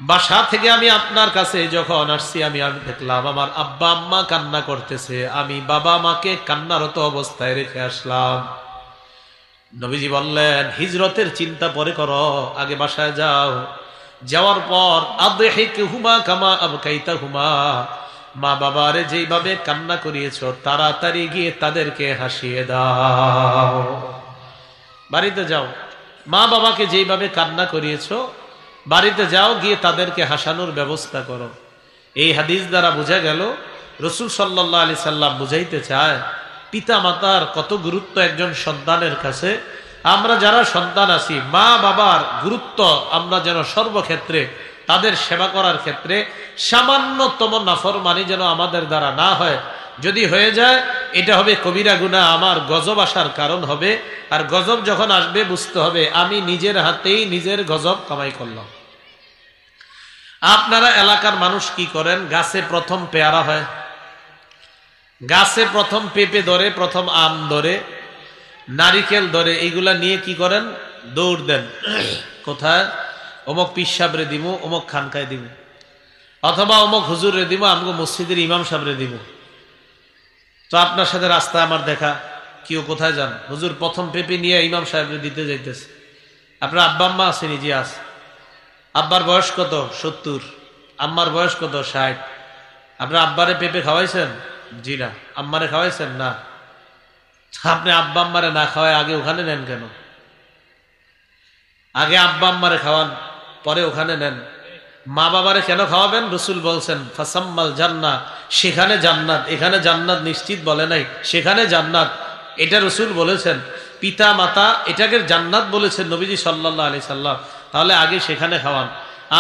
বাসা থেকে আমি আপনার কাছে যখন আসছি, আমি দেখলাম আমার আব্বা আম্মা কান্না করতেছে, আমি বাবা মাকে কান্নারত অবস্থায় রেখে আসলাম। নবীজি বললেন, হিজরতের চিন্তা পরে করো, আগে বাসায় যাও। যাওয়ার পর আদহিকহুমা কামা আবকাইতাহুমা, মা বাবারে যেইভাবে কান্না করিয়েছো তাড়াতাড়ি গিয়ে তাদেরকে হাসিয়ে দাও। বাড়িতে যাও, মা বাবাকে যেইভাবে কান্না করিয়েছো বাড়িতে যাও, গিয়ে তাদেরকে হাসানোর ব্যবস্থা করো। এই হাদিস দ্বারা বোঝা গেল, রাসূল সাল্লাল্লাহু আলাইহি সাল্লাম বুঝাইতে চায় পিতা মাতার কত গুরুত্ব একজন সন্তানের কাছে। আমরা যারা সন্তান আছি, মা বাবার গুরুত্ব আমরা যেন সর্বক্ষেত্রে তাদের সেবা করার ক্ষেত্রে সামান্যতম নাফরমানি যেন আমাদের দ্বারা না হয়। যদি হয়ে যায়, এটা হবে কবিরা গুনাহ, আমার গজব আসার কারণ হবে। আর গজব যখন আসবে বুঝতে হবে আমি নিজের হাতেই নিজের গজব কামাই করলাম। আপনারা এলাকার মানুষ কি করেন? গাছে প্রথম পেয়ারা হয়, গাছে প্রথম পেঁপে ধরে, প্রথম আম ধরে, নারিকেল ধরে, এইগুলা নিয়ে কি করেন? দৌড় দেন। কোথায়? অমুক পীর সাহেবরে দিব, অমুক খানকায় দিব, অথবা অমুক হুজুরে দিব, আমগো মসজিদের ইমাম সাহেবরে দিব। তো আপনার সাথে রাস্তায় আমার দেখা, কেউ কোথায় যান? হুজুর প্রথম পেঁপে নিয়ে ইমাম সাহেবরে দিতে যাইতেছে। আপনার আব্বা আম্মা আসেনি? জি আছে। আব্বার বয়স কত? 70। আম্মার বয়স কত? 60। আপনার আব্বারে পেঁপে খাওয়াইছেন? জি না। আম্মারে খাওয়াইছেন? না। আপনি আব্বা আম্মারে না খাওয়ায় আগে ওখানে নেন কেন? আগে আব্বা আম্মারে খাওয়ান, পরে ওখানে নেন। মা বাবারে কেন খাওয়াবেন? রাসূল বলছেন ফাসাম্মাল জান্নাহ, সেখানে জান্নাত। এখানে জান্নাত নিশ্চিত বলে নাই, সেখানে জান্নাত, এটা রাসূল বলেছেন। পিতা মাতা এটাকে জান্নাত বলেছেন নবীজি সাল্লাল্লাহু আলাইহি সাল্লাম। তাহলে আগে সেখানে খাওয়ান।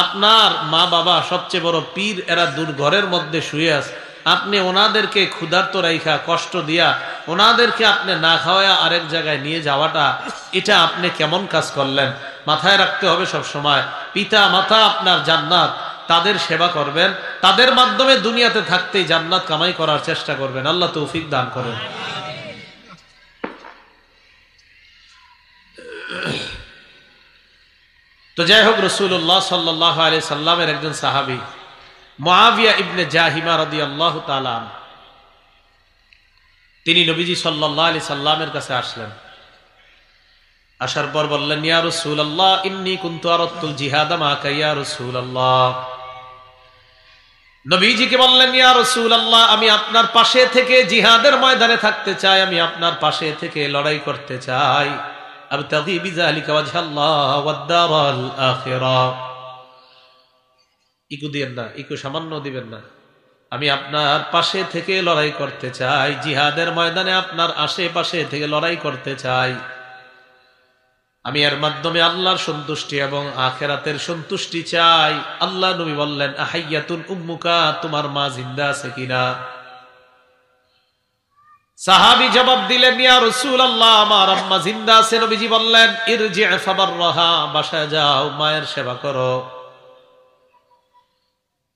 আপনার মা বাবা সবচেয়ে বড় পীর, এরা দূর ঘরের মধ্যে শুয়ে আছে, আপনি ওনাদেরকে ক্ষুধার্ত রাইখা কষ্ট দিয়া ওনাদেরকে আপনি না খাওয়া আরেক জায়গায় নিয়ে যাওয়াটা, এটা আপনি কেমন কাজ করলেন? মাথায় রাখতে হবে সব সময়, পিতা মাতা আপনার জান্নাত, তাদের সেবা করবেন, তাদের মাধ্যমে দুনিয়াতে থাকতেই জান্নাত কামাই করার চেষ্টা করবেন। আল্লাহ তৌফিক দান করেন। তো যাই হোক, রাসূলুল্লাহ সাল্লাল্লাহু আলাইহি সাল্লামের একজন সাহাবী মুআবিয়া ইবনে জাহিমা রাদিয়াল্লাহু তাআলা, তিনি নবীজি সাল্লাল্লাহু আলাইহি সাল্লামের কাছে আসলেন। আসার পর বললেন, ইয়া রাসূলুল্লাহ ইন্নী কুনতু আরাদতুল জিহাদা মাকা ইয়া রাসূলুল্লাহ। নবীজিকে বললেন, ইয়া রাসূলুল্লাহ, আমি আপনার পাশে থেকে জিহাদের ময়দানে থাকতে চাই, আমি আপনার পাশে থেকে লড়াই করতে চাই। আবতাগি বিযালিকা ওয়াজহাল্লাহ ওয়াদ দারাল আখিরা। ইকু দিবেন না, ইকু সামান্য দিবেন না। আমি আপনার পাশে থেকে লড়াই করতে চাই, জিহাদের ময়দানে আপনার আশেপাশে থেকে লড়াই করতে চাই। আমি এর মাধ্যমে আল্লাহর সন্তুষ্টি এবং আখিরাতের সন্তুষ্টি চাই। আল্লাহ নবী বললেন, আহাইয়াতুন উম্মুকা, তোমার মা জিন্দা আছে কিনা? সাহাবী জবাব দিলেন, ইয়া রাসূলুল্লাহ, আমার আম্মা জিন্দা আছে। নবীজি বললেন, ইরজি ফাবাররাহা, বাসায় যাও, মায়ের সেবা করো।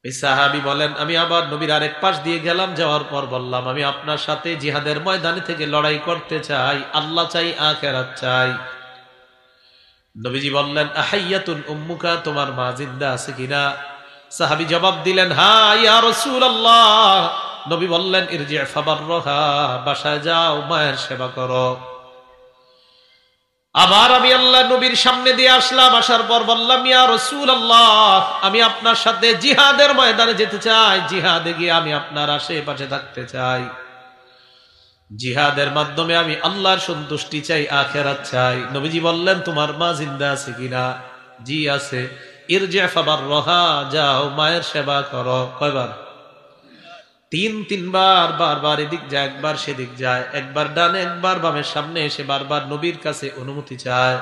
এই সাহাবী বলেন, আমি আবার নবীর আরেক পাশ দিয়ে গেলাম, যাওয়ার পর বললাম, আমি আপনার সাথে জিহাদের ময়দানে থেকে লড়াই করতে চাই, আল্লাহ চাই, আখিরাত চাই। নবীজি বললেন, আহাইয়াতুন উম্মুকা, তোমার মা জিন্দা আছে কিনা? সাহাবী জবাব দিলেন, হ্যাঁ ইয়া রাসূলুল্লাহ। নবী বললেন, ইরজি ফাবাররাহা, বাসায় যাও, মায়ের সেবা করো। আবার আমি আল্লাহ নবীর সামনে দিয়ে আসলাম, আসার পর বললাম, ইয়া রাসূলুল্লাহ, আমি আপনার সাথে জিহাদের ময়দানে যেতে চাই, জিহাদে গিয়ে আমি আপনার আশেপাশে থাকতে চাই, জিহাদের মাধ্যমে আমি আল্লাহর সন্তুষ্টি চাই, আখিরাত চাই। নবীজি বললেন, তোমার মা জিন্দা আছে কিনা? জি আছে। ইরজি ফাবাররাহা, যাও, মায়ের সেবা করো। কয়বার? তিনবার, বারবার এদিক যায়, একবার সেদিক যায়, একবার ডানে একবার বামের সামনে এসে বারবার নবীর কাছে অনুমতি চায়।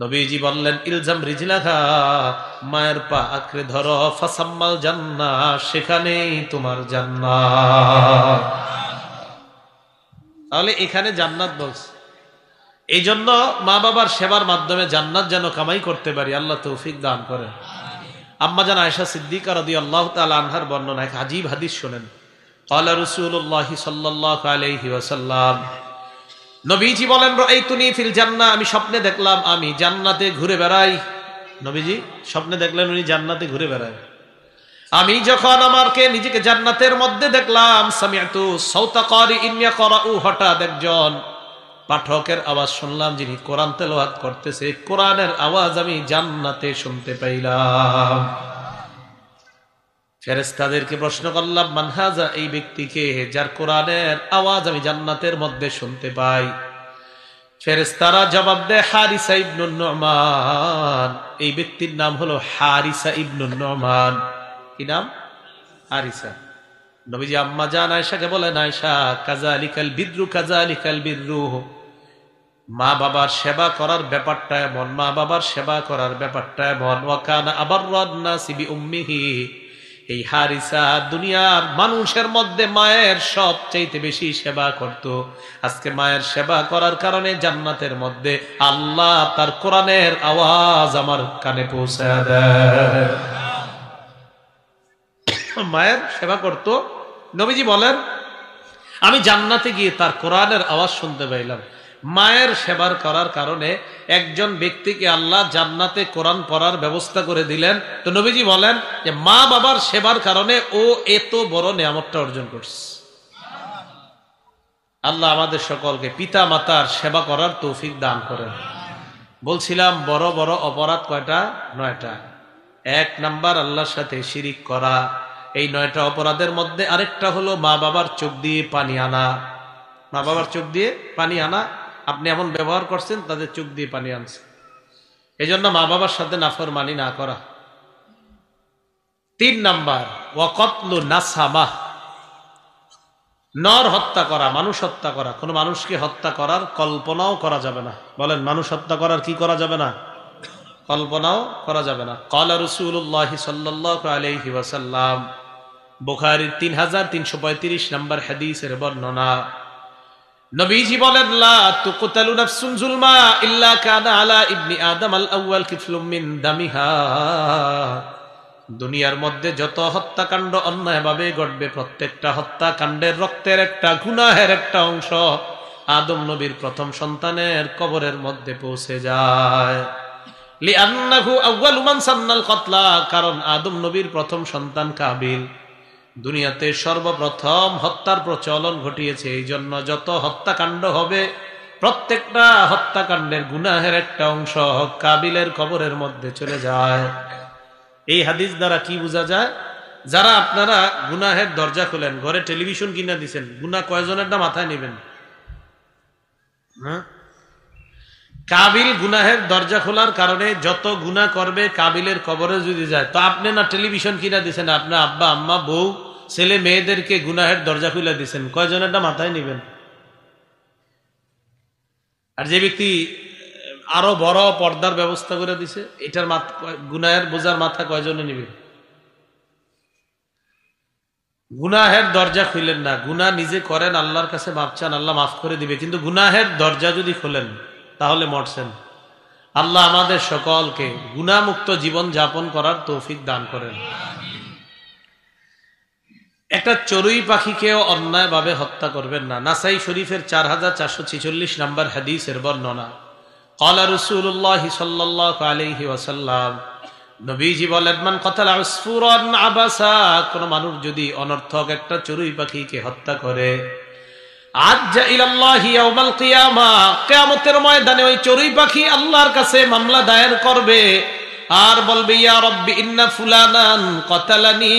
নবীজি বললেন, ইলজাম রিজলাহা, মায়ের পা আঁকড়ে ধরো, ফাসাম্মাল জান্নাহ, সেখানেই তোমার জান্নাত। তাহলে এখানে জান্নাত বলছে। এই জন্য মা বাবার সেবার মাধ্যমে জান্নাত যেন কামাই করতে পারি, আল্লাহ তৌফিক দান করেন। আম্মা জান আয়েশা সিদ্দিকা রাদিয়াল্লাহু তাআলা আনহার বর্ণনা, এক আজীব হাদিস শুনেন। ক্বালা রাসূলুল্লাহ সাল্লাল্লাহু আলাইহি ওয়াসাল্লাম, নবীজি বলেন, রাআইতুনি ফিল জান্নাহ, আমি স্বপ্নে দেখলাম আমি জান্নাতে ঘুরে বেড়াই। নবীজি স্বপ্নে দেখলেন উনি জান্নাতে ঘুরে বেড়ায়। আমি যখন আমাকে নিজেকে জান্নাতের মধ্যে দেখলাম, সামিআতু সাওতা কারিইন ইয়াকরাউ, হঠাৎ একজন পাঠকের আওয়াজ শুনলাম, যিনি কোরআন তেলাওয়াত করতেছে, কোরআনের আওয়াজ আমি জান্নাতে শুনতে পাইলাম। ফেরেশতাদেরকে প্রশ্ন করলাম, মান হাযা, এই ব্যক্তিকে যার কোরআনের আওয়াজ আমি জান্নাতের মধ্যে শুনতে পাই? ফেরেশতারা জবাব দেয়, হারিসা ইবনুন নু'মান, এই ব্যক্তির নাম হলো হারিসা ইবনুন নু'মান। কি নাম? হারিসা। নবীজি আম্মা জান আয়েশাকে বলেন, আয়েশা, কাযালিকাল বিররু, কাযালিকাল বিররু, মা বাবার সেবা করার ব্যাপারটা এমন, মা বাবার সেবা করার ব্যাপারটা এমন। ওয়া কানা আবাররান নাসি বিউম্মিহি, এই হারিসা দুনিয়ার মানুষের মধ্যে মায়ের সবচাইতে বেশি সেবা করত। আজকে মায়ের সেবা করার কারণে জান্নাতের মধ্যে আল্লাহ তার কোরআনের আওয়াজ আমার কানে পৌঁছায় দেয়। মায়ের সেবা করত। নবীজি বলেন, আমি জান্নাতে গিয়ে তার কোরআনের আওয়াজ শুনতে পাইলাম। মায়ের সেবার করার কারণে একজন ব্যক্তিকে আল্লাহ জান্নাতে কোরআন পড়ার ব্যবস্থা করে দিলেন। তো নবীজি বলেন যে মা বাবার সেবার কারণে ও এত বড় নিয়ামতটা অর্জন করছে। আল্লাহ আমাদের সকলকে পিতা মাতার সেবা করার তৌফিক দান করেন। বলছিলাম বড় বড় অপরাধ কয়টা? 9টা। 1 নাম্বার আল্লাহর সাথে শিরিক করা। এই 9টা অপরাধের মধ্যে আরেকটা হলো মা বাবার চোখ দিয়ে পানি আনা। মা বাবার চোখ দিয়ে পানি আনা, আপনি এমন ব্যবহার করছেন তাদের চোখ দিয়ে পানি আনছে, এই জন্য মা বাবার সাথে নাফরমানি না করা। 3 নাম্বার ওয়াকতলু নাসামা, নর হত্যা করা, মানুষ হত্যা করা। কোন মানুষকে হত্যা করার কল্পনাও করা যাবে না। বলেন, মানুষ হত্যা করার কি করা যাবে না? কল্পনাও করা যাবে না। ক্বালা রাসূলুল্লাহ সাল্লাল্লাহু আলাইহি ওয়াসাল্লাম, বুখারীর 3335 নম্বর হাদিসের বর্ণনা। নবীজি বলেন, লা তুকতালু নাফসুন যুলমা ইল্লা কানা আলা ইবনি আদম আল আউয়াল কিফলুম মিন দামিহা। দুনিয়ার মধ্যে যত হত্যাকাণ্ড অন্যায়ভাবে ঘটবে, প্রত্যেকটা হত্যাকাণ্ডের রক্তের একটা, গুনাহের একটা অংশ আদম নবীর প্রথম সন্তানের কবরের মধ্যে পৌঁছে যায়। লিআন্নাহু আউয়ালু মান সান্নাল কতলা, কারণ আদম নবীর প্রথম সন্তান কাবিল দুনিয়াতে সর্বপ্রথম হত্যার প্রচলন ঘটিয়েছে। এই জন্য যত হত্যাকাণ্ড হবে, প্রত্যেকটা হত্যাকাণ্ডের গুনাহের একটা অংশ কাবিলের কবরের মধ্যে চলে যায়। এই হাদিস দ্বারা কি বোঝা যায়? যারা আপনারা গুনাহের দরজা খোলেন, ঘরে টেলিভিশন কিনা দিচ্ছেন, গুনাহ কয়জনেরটা মাথায় নেবেন? কাবিল গুনাহের দরজা খোলার কারণে যত গুনাহ করবে কাবিলের কবরে যদি যায়, তো আপনি না টেলিভিশন কিনা দিচ্ছেন, আপনার আব্বা আম্মা বউ ছেলে মেয়েদেরকে গুনাহের দরজা খুলে দিচ্ছেন, কয়জনেরটা মাথায় নেবেন? আর যে ব্যক্তি আরো বড় পর্দার ব্যবস্থা করে দিছে, এটার গুনাহের বোঝার মাথা কয়জনে নিবে? গুনাহের দরজা খুলেন না, গুনাহ নিজে করেন, আল্লাহর কাছে মাফ চান, আল্লাহ মাফ করে দিবে। কিন্তু গুনাহের দরজা যদি খোলেন তাহলে মরছেন। আল্লাহ আমাদের সকলকে গুনাহমুক্ত জীবন যাপন করার তৌফিক দান করেন। একটা চড়ুই পাখিকেও অন্যায়ভাবে হত্যা করবেন না। নাসাই শরীফের 4446 নম্বর হাদিসের বর্ণনা। ক্বালা রাসূলুল্লাহ সাল্লাল্লাহু আলাইহি ওয়াসাল্লাম, নবীজি বলেন, মান কাতালা উসফুরান আবাসা, কোন মানুষ যদি অনর্থক একটা চড়ুই পাখিকে হত্যা করে, আজ্জা ইলাল্লাহি ইয়াউমাল কিয়ামাহ, কিয়ামতের ময়দানে ওই চড়ুই পাখি আল্লাহর কাছে মামলা দায়ের করবে আর বলবে, ইয়া রাব্বি ইন্না ফুলানান কাতালানি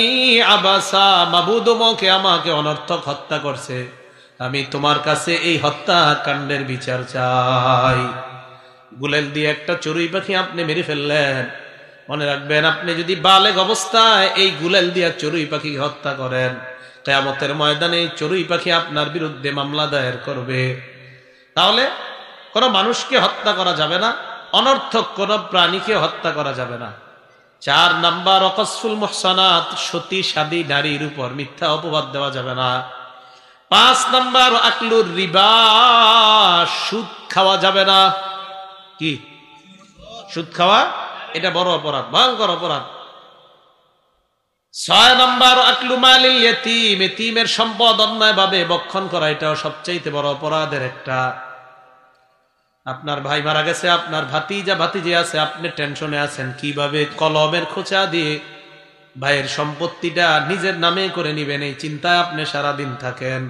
আবাসা, মাবুদ মোকে আমাকে অনর্থক হত্যা করছে, আমি তোমার কাছে এই হত্যাকাণ্ডের বিচার চাই। গুলেল দিয়ে একটা চড়ুই পাখি আপনি মেরে ফেললেন, মনে রাখবেন, আপনি যদি বালেগ অবস্থায় এই গুলেল দিয়া চড়ুই পাখি হত্যা করেন, কিয়ামতের ময়দানে চড়ুই পাখি আপনার বিরুদ্ধে মামলা দায়ের করবে। তাহলে কোন মানুষকে হত্যা করা যাবে না, অনর্থক কোন প্রাণীকে হত্যা করা যাবে না। 4 নাম্বার, ওয়াকসফুল মুহসানাত, সতী সাদী নারীর উপর মিথ্যা অপবাদ দেওয়া যাবে না। 5 নাম্বার, আকলুর রিবা, সুদ খাওয়া যাবে না। কি? সুদ খাওয়া, এটা বড় অপরাধ, ভয়ঙ্কর অপরাধ। 6 নাম্বার, আকলু মালিল ইয়াতীম, এতিমের সম্পদ অন্যায়ভাবে ভক্ষণ করা, এটাও সবচেয়ে বড় অপরাধের একটা। আপনার ভাই মারা গেছে, আপনার ভাতিজা ভাতিজি আছে, আপনি টেনশনে আছেন কিভাবে কলমের খোঁচা দিয়ে ভাইয়ের সম্পত্তিটা নিজের নামে করে নিবেন, এই চিন্তায় আপনি সারাদিন থাকেন।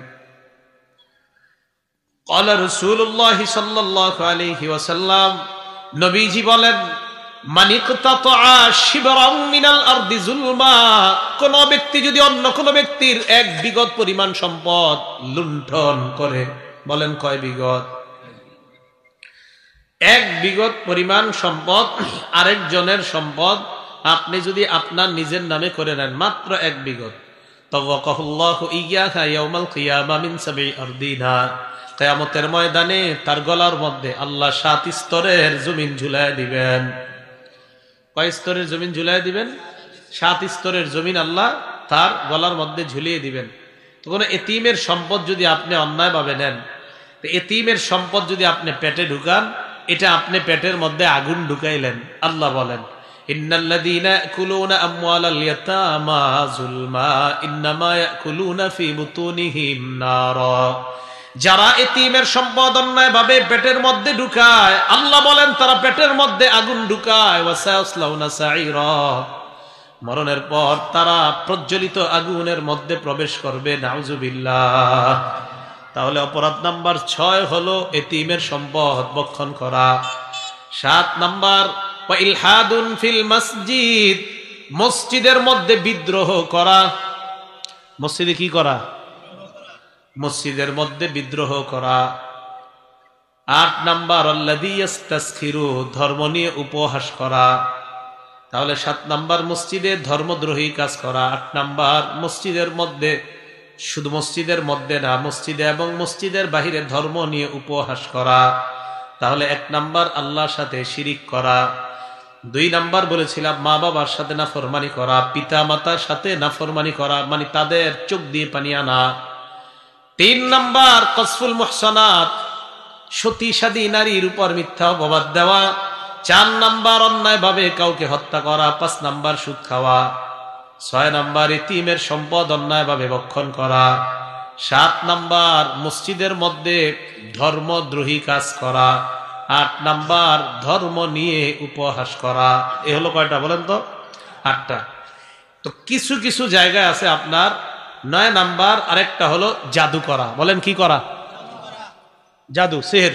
ক্বালা রাসূলুল্লাহ সাল্লাল্লাহু আলাইহি ওয়াসাল্লাম, নবীজি বলেন, মান ইকতাতা শিবরাম মিনাল আরদি যুলমা, কোন ব্যক্তি যদি অন্য কোন ব্যক্তির 1 বিঘত পরিমাণ সম্পদ লুণ্ঠন করে, বলেন কয় বিঘত? 1 বিঘত পরিমাণ সম্পদ, আরেকজনের সম্পদ আপনি যদি আপনার নিজের নামে করে নেন, মাত্র 1 বিঘত, তাওয়াকাহুল্লাহু ইয়্যাহা ইয়াউমাল কিয়ামা মিন 7 আরদিনা, কিয়ামতের ময়দানে তার গলার মধ্যে আল্লাহ 7 স্তরের জমিন ঝুলায় দিবেন। কয় স্তরের জমিন ঝুলায় দিবেন? 7 স্তরের জমিন আল্লাহ তার গলার মধ্যে ঝুলিয়ে দিবেন। তো কোনো এতিমের সম্পদ যদি আপনি অন্যায়ভাবে নেন, তো এতিমের সম্পদ যদি আপনি পেটে ঢুকান, এটা আপনি পেটের মধ্যে আগুন ঢুকাইলেন। আল্লাহ বলেন, ইন্নাল্লাযীনা ইয়াকুলুনা আমওয়ালাল ইয়াতামা যুলমা ইন্নামা ইয়াকুলুনা ফী বুতুনিহিম নারা, যারা এতিমের সম্পদ অন্যায়ভাবে পেটের মধ্যে ঢুকায়, আল্লাহ বলেন তারা পেটের মধ্যে আগুন ঢুকায়, ওয়া সায়াসলাউনা সাঈরা, মরণের পর তারা প্রজ্বলিত আগুনের মধ্যে প্রবেশ করবে, নাউযুবিল্লাহ। তাহলে অপরাধ নাম্বার 6 হলো এতিমের সম্পদ ভক্ষণ করা। 7 নাম্বার, ওয়া ইলহাদুন ফিল মসজিদ, মসজিদের মধ্যে বিদ্রোহ করা। মসজিদে কি করা? মসজিদের মধ্যে বিদ্রোহ করা। 8 নাম্বার, আল্লাযী ইস্তাসখিরু, ধর্ম নিয়ে উপহাস করা। তাহলে 7 নাম্বার মসজিদে ধর্মদ্রোহী কাজ করা। 8 নাম্বার, মসজিদের মধ্যে, শুধু মসজিদের মধ্যে না, মসজিদে এবং মসজিদের বাহিরে ধর্ম নিয়ে উপহাস করা। তাহলে 1 নাম্বার আল্লাহর সাথে শিরিক করা। 2 নাম্বার বলেছিলাম মা বাবার সাথে নাফরমানি করা, পিতা মাতার সাথে নাফরমানি করা, মানে তাদের চোখ দিয়ে পানি আনা। 3 নাম্বার কসফুল মুহসানাত, সতী সাদী নারীর উপর মিথ্যা অপবাদ দেওয়া। 4 নাম্বার অন্যায় ভাবে কাউকে হত্যা করা। 5 নাম্বার সুদ খাওয়া। 6 নাম্বার ইতিমের সম্পদ অন্যায় ভাবে ভক্ষণ করা। 7 নাম্বার মসজিদের মধ্যে ধর্মদ্রোহী কাজ করা। 8 নাম্বার ধর্ম নিয়ে উপহাস করা। এ হলো কয়টা বলেন তো? 8টা। তো কিছু কিছু জায়গায় আছে আপনার 9 নাম্বার, আরেকটা হলো জাদু করা। বলেন কি করা? জাদু, সিহর।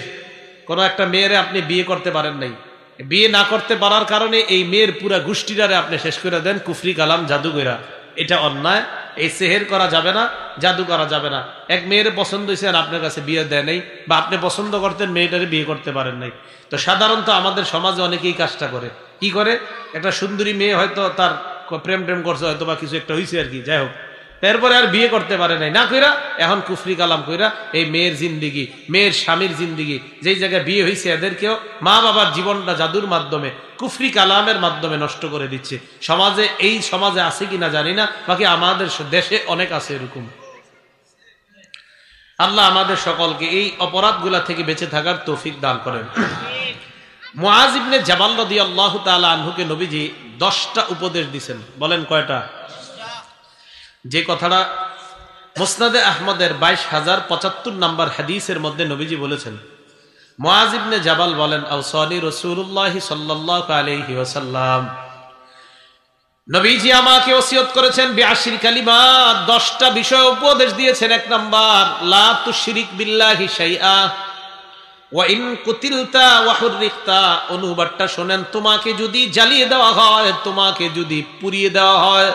কোন একটা মেয়েরে আপনি বিয়ে করতে পারেন নাই, বিয়ে না করতে পারার কারণে এই মেয়ের পুরা গোষ্ঠীটারে আপনি শেষ করে দেন কুফরি কালাম জাদু কইরা। এটা অন্যায়। এই সেহের করা যাবে না, জাদু করা যাবে না। এক মেয়ের পছন্দ হয়েছে আর আপনার কাছে বিয়ে দেয় নাই, বা আপনি পছন্দ করতেন মেয়েটারে বিয়ে করতে পারেন নাই। তো সাধারণত আমাদের সমাজে অনেকেই কাজটা করে। কি করে? একটা সুন্দরী মেয়ে হয়তো তার প্রেম করছে, হয়তো বা কিছু একটা হয়েছে আর কি, যাই হোক, এরপরে আর বিয়ে করতে পারে নাই, না কইরা এখন কুফরি কালাম কইরা এই মেয়ের জিন্দিগি, মেয়ের স্বামীর জিন্দিগি, যেই জায়গায় বিয়ে হয়েছে এদেরকেও মা বাবার জীবনটা জাদুর মাধ্যমে, কুফরি কালামের মাধ্যমে নষ্ট করে দিচ্ছে। সমাজে, এই সমাজে আছে কিনা জানি না, বাকি আমাদের দেশে অনেক আছে এরকম। আল্লাহ আমাদের সকলকে এই অপরাধগুলা থেকে বেঁচে থাকার তৌফিক দান করেন। মুআজ ইবনে জাবাল রাদিয়াল্লাহু তাআলা আনহুকে নবীজি 10টা উপদেশ দিয়েছেন। বলেন কয়টা? যে কথাটা মুসনাদে আহমদের 22,075 নাম্বার হাদিসের মধ্যে নবীজি বলেছেন। মুআজ ইবনে জাবাল বলেন, আওসানি রাসূলুল্লাহ সাল্লাল্লাহু আলাইহি ওয়াসাল্লাম, নবীজি আমাকে ওসিয়ত করেছেন বিআশরি কালিমাত, 10টা বিষয় উপদেশ দিয়েছেন। 1 নাম্বার, লা তুশরিক বিল্লাহি শাইআ ওয়া ইন কুতিলতা ওয়া হুররিকতা। অনুবাদটা শুনেন, তোমাকে যদি জ্বালিয়ে দেওয়া হয়, তোমাকে যদি পুড়িয়ে দেওয়া হয়,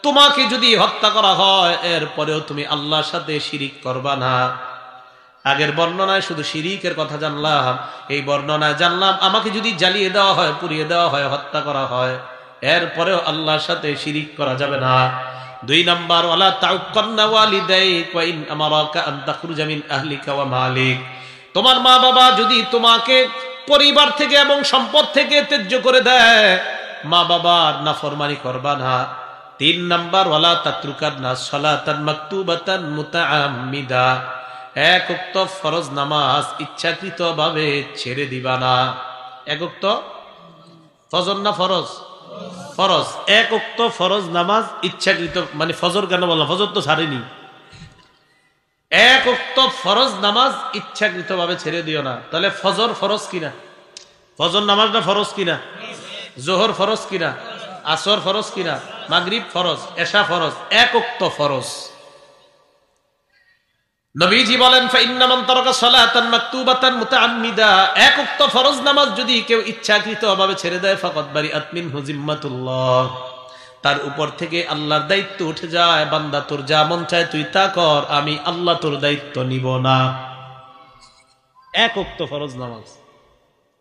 তোমাকে যদি হত্যা করা হয়, এরপরেও তুমি আল্লাহর সাথে শিরিক করবা না। আগের বর্ণনায় শুধু শিরিকের কথা জানলাম, এই বর্ণনায় জানলাম আমাকে যদি জ্বালিয়ে দেওয়া হয়, পুড়িয়ে দেওয়া হয়, হত্যা করা হয়, এরপরেও আল্লাহর সাথে শিরিক করা যাবে না। 2 নাম্বার, ওয়ালা তাউক্কান্না ওয়ালিদাইক ওয়া ইন আমারাকা আন তাখরুজা মিন আহলিকা ওয়া মালিক। তোমার মা বাবা যদি তোমাকে পরিবার থেকে এবং সম্পদ থেকে ত্যায্য করে দেয়, মা বাবার নাফরমানি করবা না। 3 নাম্বার, ওয়ালা তাতরুকান্না সালাতান মাকতুবাতান মুতাআম্মিদা। 1 ওয়াক্ত ফরজ নামাজ ইচ্ছাকৃতভাবে ছেড়ে দিবা না। 1 ওয়াক্ত ফজর না ফরজ? ফরজ। 1 ওয়াক্ত ফরজ নামাজ ইচ্ছাকৃত, মানে ফজর কেন বললাম? ফজর তো ছাড়েনি। 1 ওয়াক্ত ফরজ নামাজ ইচ্ছাকৃতভাবে ছেড়ে দিও না। তাহলে ফজর ফরজ কিনা? ফজর নামাজটা ফরজ কিনা? জোহর ফরজ কিনা? আসর ফরজ কিনা? মাগরিব ফরজ, এশা ফরজ, 1 ওয়াক্ত ফরজ। নবীজি বলেন, ফাইন্না মান তারাকা সালাতান মাকতুবাতান মুতাআম্মিদা। 1 ওয়াক্ত ফরজ নামাজ যদি কেউ ইচ্ছাকৃতভাবে ছেড়ে দেয়, ফাকাদ বারিআত মিনহু জিম্মাতুল্লাহ, তার উপর থেকে আল্লাহর দায়িত্ব উঠে যায়। বান্দা, তোর যা মন চায় তুই তা কর, আমি আল্লাহ তোর দায়িত্ব নিব না। 1 ওয়াক্ত ফরজ নামাজ,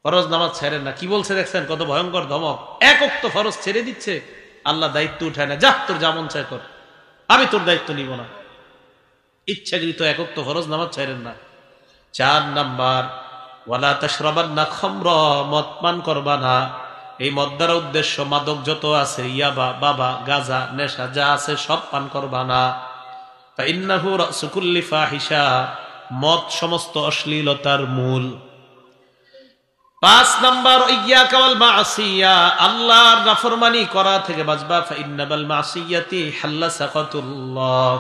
ফরজ নামাজ ছেড়েন না। কি বলছে দেখছেন? কত ভয়ঙ্কর ধমক। 1 ওয়াক্ত ফরজ ছেড়ে দিচ্ছে, আল্লাহ দায়িত্ব উঠায় না। যা, তোর যা মন চায় কর, আমি তোর দায়িত্ব নিব না। ইচ্ছাকৃত 1 ওয়াক্ত ফরজ নামাজ ছেড়েন না। 4 নাম্বার, ওয়ালা তাশরাবান্না খামরা, মদ পান করবা না। এই মদ দ্বারা উদ্দেশ্য মাদক যত আছে, ইয়াবা, বাবা, গাঁজা, নেশা যা আছে সব পান করবা না। ফাইন্নাহু রাসু কুল্লি ফাহিশা, মদ সমস্ত অশ্লীলতার মূল। 5 নাম্বার, ইয়াকা ওয়াল মাসিয়া, আল্লাহর নাফরমানি করা থেকে বাঁচবা। ফাইন্নাল মাসিয়াতি হাল্লা সাকাতুল্লাহ,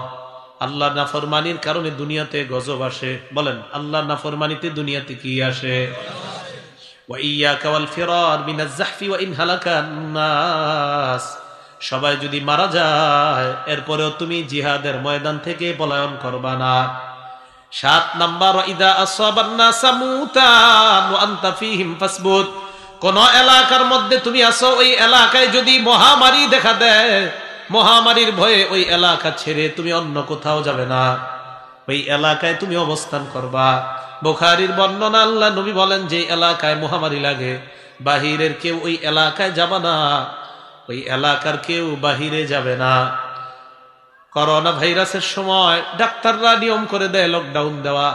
আল্লাহর নাফরমানির কারণে দুনিয়াতে গজব আসে। বলেন, আল্লাহর নাফরমানিতে দুনিয়াতে কি আসে? ওয়া ইয়াকা ওয়াল ফিরার মিনাজ জাহফি ওয়া ইন হালাকান নাস, সবাই যদি মারা যায় এরপরেও তুমি জিহাদের ময়দান থেকে পলায়ন করবা না। 7 নাম্বার, ইদা আসাবান নাস মুতান ওয়া আনতা ফীহিম ফাসবুত, কোন এলাকার মধ্যে তুমি আছো, ওই এলাকায় যদি মহামারী দেখা দেয়, মহামারীর ভয়ে ওই এলাকা ছেড়ে তুমি অন্য কোথাও যাবে না, ওই এলাকায় তুমি অবস্থান করবা। বুখারীর বর্ণনা, আল্লাহ নবী বলেন, যে এলাকায় মহামারী লাগে বাহিরের কেউ ওই এলাকায় যাবে না, ওই এলাকার কেউ বাহিরে যাবে না। করোনা ভাইরাসের সময় ডাক্তাররা নিয়ম করে দেয় লকডাউন দেওয়া,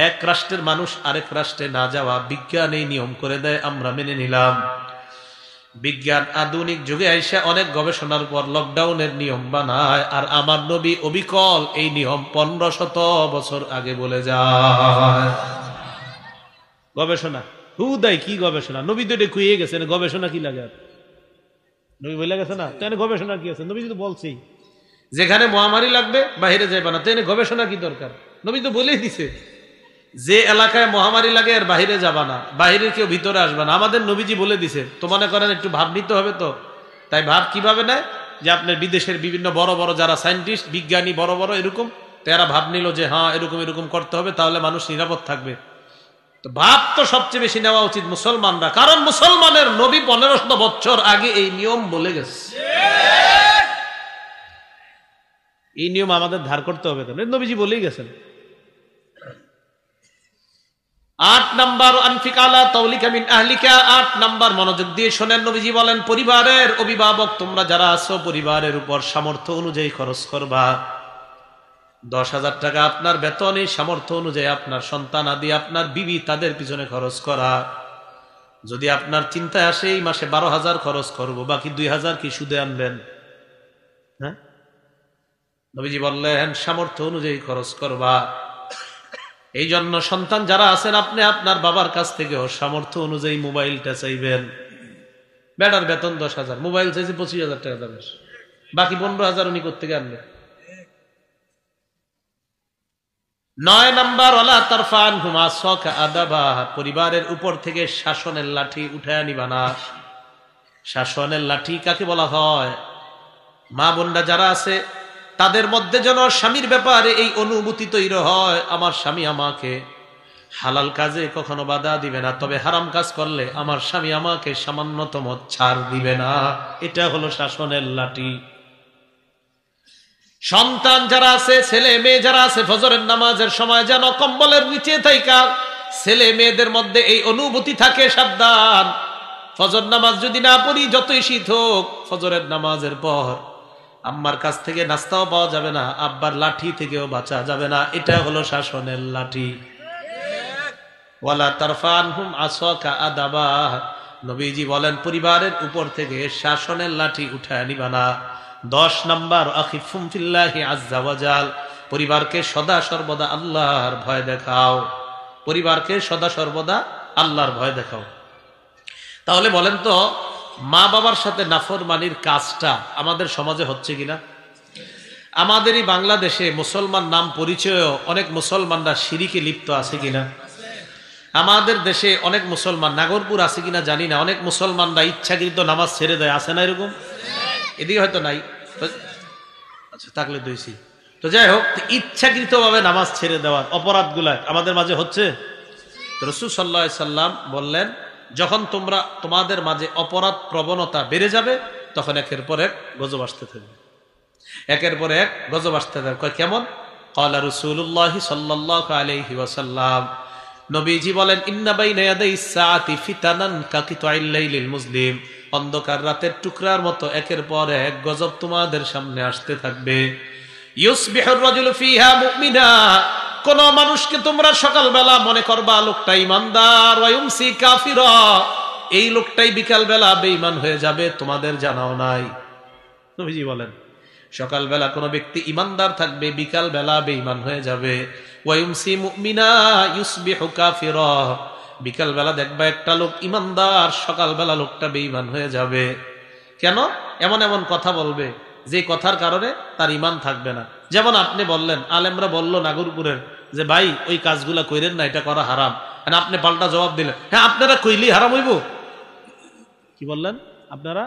1 রাষ্ট্রের মানুষ আরেক রাষ্ট্রে না যাওয়া, বিজ্ঞান এই নিয়ম করে দেয়, আমরা মেনে নিলাম। বিজ্ঞান আধুনিক যুগে আইসা অনেক গবেষণার পর লকডাউনের নিয়ম বানায়, আর আমার নবী অবিকল এই নিয়ম 1500 বছর আগে বলে যায়। গবেষণা হুদাই কি গবেষণা? নবী তো এটা কুইয়ে গেছেন, গবেষণা কি লাগে? নবী বলে গেছে না, তাই গবেষণা কি আছে? নবী তো বলছেই যেখানে মহামারী লাগবে বাহিরে যাইবা না, তাই গবেষণা কি দরকার? নবী তো বলেই দিছে যে এলাকায় মহামারী লাগে আর বাহিরে যাবা না, বাহিরে কেউ ভিতরে আসবে না। আমাদের নবীজি বলে দিছে। তো মনে করেন একটু ভাব নিতে হবে, তো তাই ভাব কিভাবে নেয় যে আপনার বিদেশের বিভিন্ন বড় বড় যারা সায়েন্টিস্ট বিজ্ঞানী বড় বড় এরকম, তারা ভাব নিল যে হ্যাঁ এরকম এরকম করতে হবে, তাহলে মানুষ নিরাপদ থাকবে। তো ভাব তো সবচেয়ে বেশি নেওয়া উচিত মুসলমানরা, কারণ মুসলমানের নবী 1500 বছর আগে এই নিয়ম বলে গেছে। এই নিয়ম আমাদের ধার করতে হবে, তাহলে নবীজি বলেই গেছেন। 8 নাম্বার আনফিকালা তাওলিকা মিন আহলিকা। 8 নাম্বার মনোযোগ দিয়ে শোনেন, নবীজি বলেন পরিবারের অভিভাবক তোমরা যারা আছো পরিবারের উপর সামর্থ্য অনুযায়ী খরচ করবা। 10,000 টাকা আপনার বেতন, এই সামর্থ্য অনুযায়ী আপনার সন্তান আদি আপনার বিবি তাদের পিছনে খরচ করা। যদি আপনার চিন্তায় আসে এই মাসে 12,000 খরচ করব, বাকি 2,000 কি সুদে আনবেন? হ্যাঁ, নবীজি বললেন সামর্থ্য অনুযায়ী খরচ করবা। এই জন্য সন্তান যারা আছেন আপনি আপনার বাবার কাছ থেকেও সামর্থ্য অনুযায়ী মোবাইলটা চাইবেন। বেটার বেতন 10,000, মোবাইল চাইছে 25,000 টাকা দামের, বাকি 15,000 উনি করতে আনবে। 9 নাম্বার ওয়ালা তারফান হুমা সাকা আদাবা, পরিবারের উপর থেকে শাসনের লাঠি উঠায় নিবা না। শাসনের লাঠি কাকে বলা হয়? মা বোনরা যারা আছে তাদের মধ্যে যেন স্বামীর ব্যাপারে এই অনুভূতি তৈরি হয়, আমার স্বামী আমাকে হালাল কাজে কখনো বাধা দিবে না, তবে হারাম কাজ করলে আমার স্বামী আমাকে সামান্যতম ছাড় দিবে না। এটা হলো শাসনের লাঠি। সন্তান যারা আছে ছেলে মেয়ে যারা আছে ফজরের নামাজের সময় যেন কম্বলের নিচে থাইকা ছেলে মেয়েদের মধ্যে এই অনুভূতি থাকে, সাবধান ফজর নামাজ যদি না পড়ি, যতই শীত হোক ফজরের নামাজের পর আম্মার কাছ থেকে নাস্তাও পাওয়া যাবে না, আব্বার লাঠি থেকেও বাঁচা যাবে না। এটা হলো শাসনের লাঠি। ওয়ালা তারফানহুম আসাকা আদাবা, নবীজি বলেন পরিবারের উপর থেকে শাসনের লাঠি উঠায় নিবা না। 10 নাম্বার আখিফুম ফিল্লাহি আযজা ওয়া জাল, পরিবারকে সদা সর্বদা আল্লাহর ভয় দেখাও। পরিবারকে সদা সর্বদা আল্লাহর ভয় দেখাও। তাহলে বলেন তো মা বাবার সাথে নাফরমানির কাজটা আমাদের সমাজে হচ্ছে কিনা? আমাদেরই বাংলাদেশে মুসলমান নাম পরিচয় অনেক মুসলমানরা শিরিকে লিপ্ত আছে কিনা? আমাদের দেশে অনেক মুসলমান, নাগরপুর আছে কিনা জানি না, অনেক মুসলমানরা ইচ্ছাকৃত নামাজ ছেড়ে দেয়, আছে না এরকম? এদিকে হয়তো নাই, আচ্ছা থাকলে দইছি। তো যাই হোক, ইচ্ছাকৃত ভাবে নামাজ ছেড়ে দেওয়ার অপরাধগুলা আমাদের মাঝে হচ্ছে। তো রাসূল সাল্লাল্লাহু আলাইহি সাল্লাম বললেন যখন তোমাদের মাঝে অপরাধ প্রবণতা বেড়ে যাবে তখন একের পর এক গজব আসতে থাকবে, একের পর এক গজব আসতে থাকবে। কেমন? ক্বালা রাসূলুল্লাহ সাল্লাল্লাহু আলাইহি ওয়াসাল্লাম, নবীজি বলেন ইন্না বাইনা ইয়াদাইস সাআতি ফিতানান কাকিতাইল লাইলিল মুসলিম, অন্ধকার রাতের টুকরার মতো একের পর এক গজব তোমাদের সামনে আসতে থাকবে। ইউসবিহুর রাজুলু ফিহা মুমিনা, কোন মানুষকে তোমরা সকালবেলা মনে করবা লোকটা ইমানদার, ওয়া ইউমসি কাফিরা, এই লোকটাই বিকালবেলা বেঈমান হয়ে যাবে, তোমাদের জানাও নাই। নবীজি বলেন সকালবেলা কোন ব্যক্তি ইমানদার থাকবে, বিকালবেলা বেঈমান হয়ে যাবে। ওয়া ইউমসি মুমিনা ইউসবিহু কাফিরা, বিকালবেলা দেখবা একটা লোক ইমানদার, সকালবেলা লোকটা বেঈমান হয়ে যাবে। কেন? এমন এমন কথা বলবে যে কথার কারণে তার ঈমান থাকবে না। যেমন আপনি বললেন, আলেমরা বলল নাগরপুরের যে ভাই ওই কাজগুলা কইরেন না, এটা করা হারাম, আপনি পাল্টা জবাব দিলেন হ্যাঁ আপনারা কইলেই হারাম হইব। কি বললেন? আপনারা,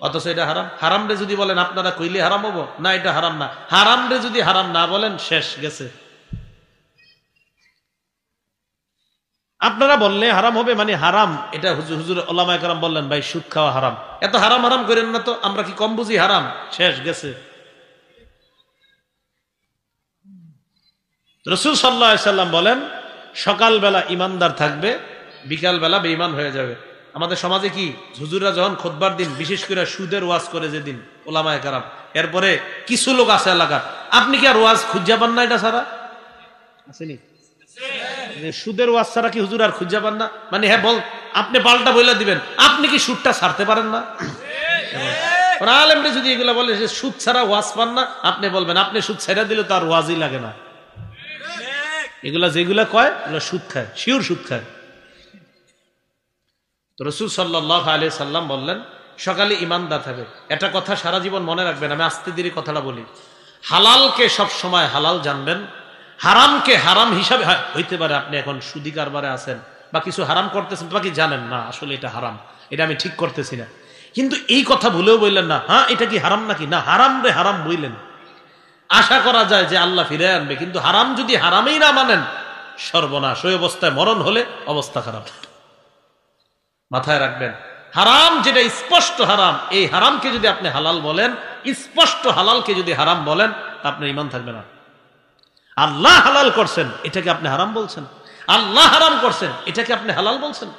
অথচ এটা হারাম। হারাম রে যদি বলেন আপনারা কইলে হারাম হবো না, এটা হারাম না। হারাম রে যদি হারাম না বলেন, শেষ গেছে। আপনারা বললে হারাম হবে মানে হারাম, এটা হুজুর ওলামায়ে কেরাম বললেন ভাই সুদ খাওয়া হারাম, এত হারাম হারাম করেন না তো, আমরা কি কম বুঝি? হারাম, শেষ গেছে। রাসূল সাল্লাল্লাহু আলাইহি সাল্লাম বলেন সকালবেলা ইমানদার থাকবে, বিকালবেলা বেঈমান হয়ে যাবে। আমাদের সমাজে কি হুজুররা যখন খুতবার দিন, বিশেষ করে সুদের ওয়াজ করে যেদিন ওলামায়ে কেরাম, এরপরে কিছু লোক আছে এলাকার, আপনি কি আর ওয়াজ খুঁজে পান না? এটা ছাড়া আসেনি সুদের ওয়াজ ছাড়া কি হুজুর আর খুঁজে পান না? মানে হ্যাঁ বল, আপনি পাল্টা বইলা দিবেন আপনি কি সুদটা ছাড়তে পারেন না? আলেমরা যদি এগুলা বলে যে সুদ ছাড়া ওয়াজ পান না, আপনি বলবেন আপনি সুদ ছাড়া দিলে তো আর ওয়াজই লাগে না। এগুলা যেগুলা কয় এগুলো সুদ খায়, শিওর সুদ খায়। তো রাসূল সাল্লাল্লাহু আলাইহি সাল্লাম বললেন সকালে ইমানদার থাকবে। এটা কথা সারা জীবন মনে রাখবেন। আমি আস্তে ধীরে কথাটা বলি। হালালকে সব সময় হালাল জানবেন, হারামকে হারাম হিসাবে। হইতে পারে আপনি এখন সুদি কারবারে আছেন বা কিছু হারাম করতেছেন, বাকি জানেন না আসলে এটা হারাম, এটা আমি ঠিক করতেছি না, কিন্তু এই কথা ভুলেও বললেন না হ্যাঁ এটা কি হারাম নাকি, না হারাম রে হারাম বললেন। আশা করা যায় যে আল্লাহ ফিরে আনবে, কিন্তু হারাম যদি হারামেই না মানেন সর্বনাশ। ওই অবস্থায় মরণ হলে অবস্থা খারাপ। মাথায় রাখবেন, হারাম যেটা স্পষ্ট হারাম, এই হারামকে যদি আপনি হালাল বলেন, স্পষ্ট হালালকে যদি হারাম বলেন, আপনার ঈমান থাকবে না। আল্লাহ হালাল করছেন এটাকে আপনি হারাম বলছেন, আল্লাহ হারাম করছেন এটাকে আপনি হালাল বলছেন।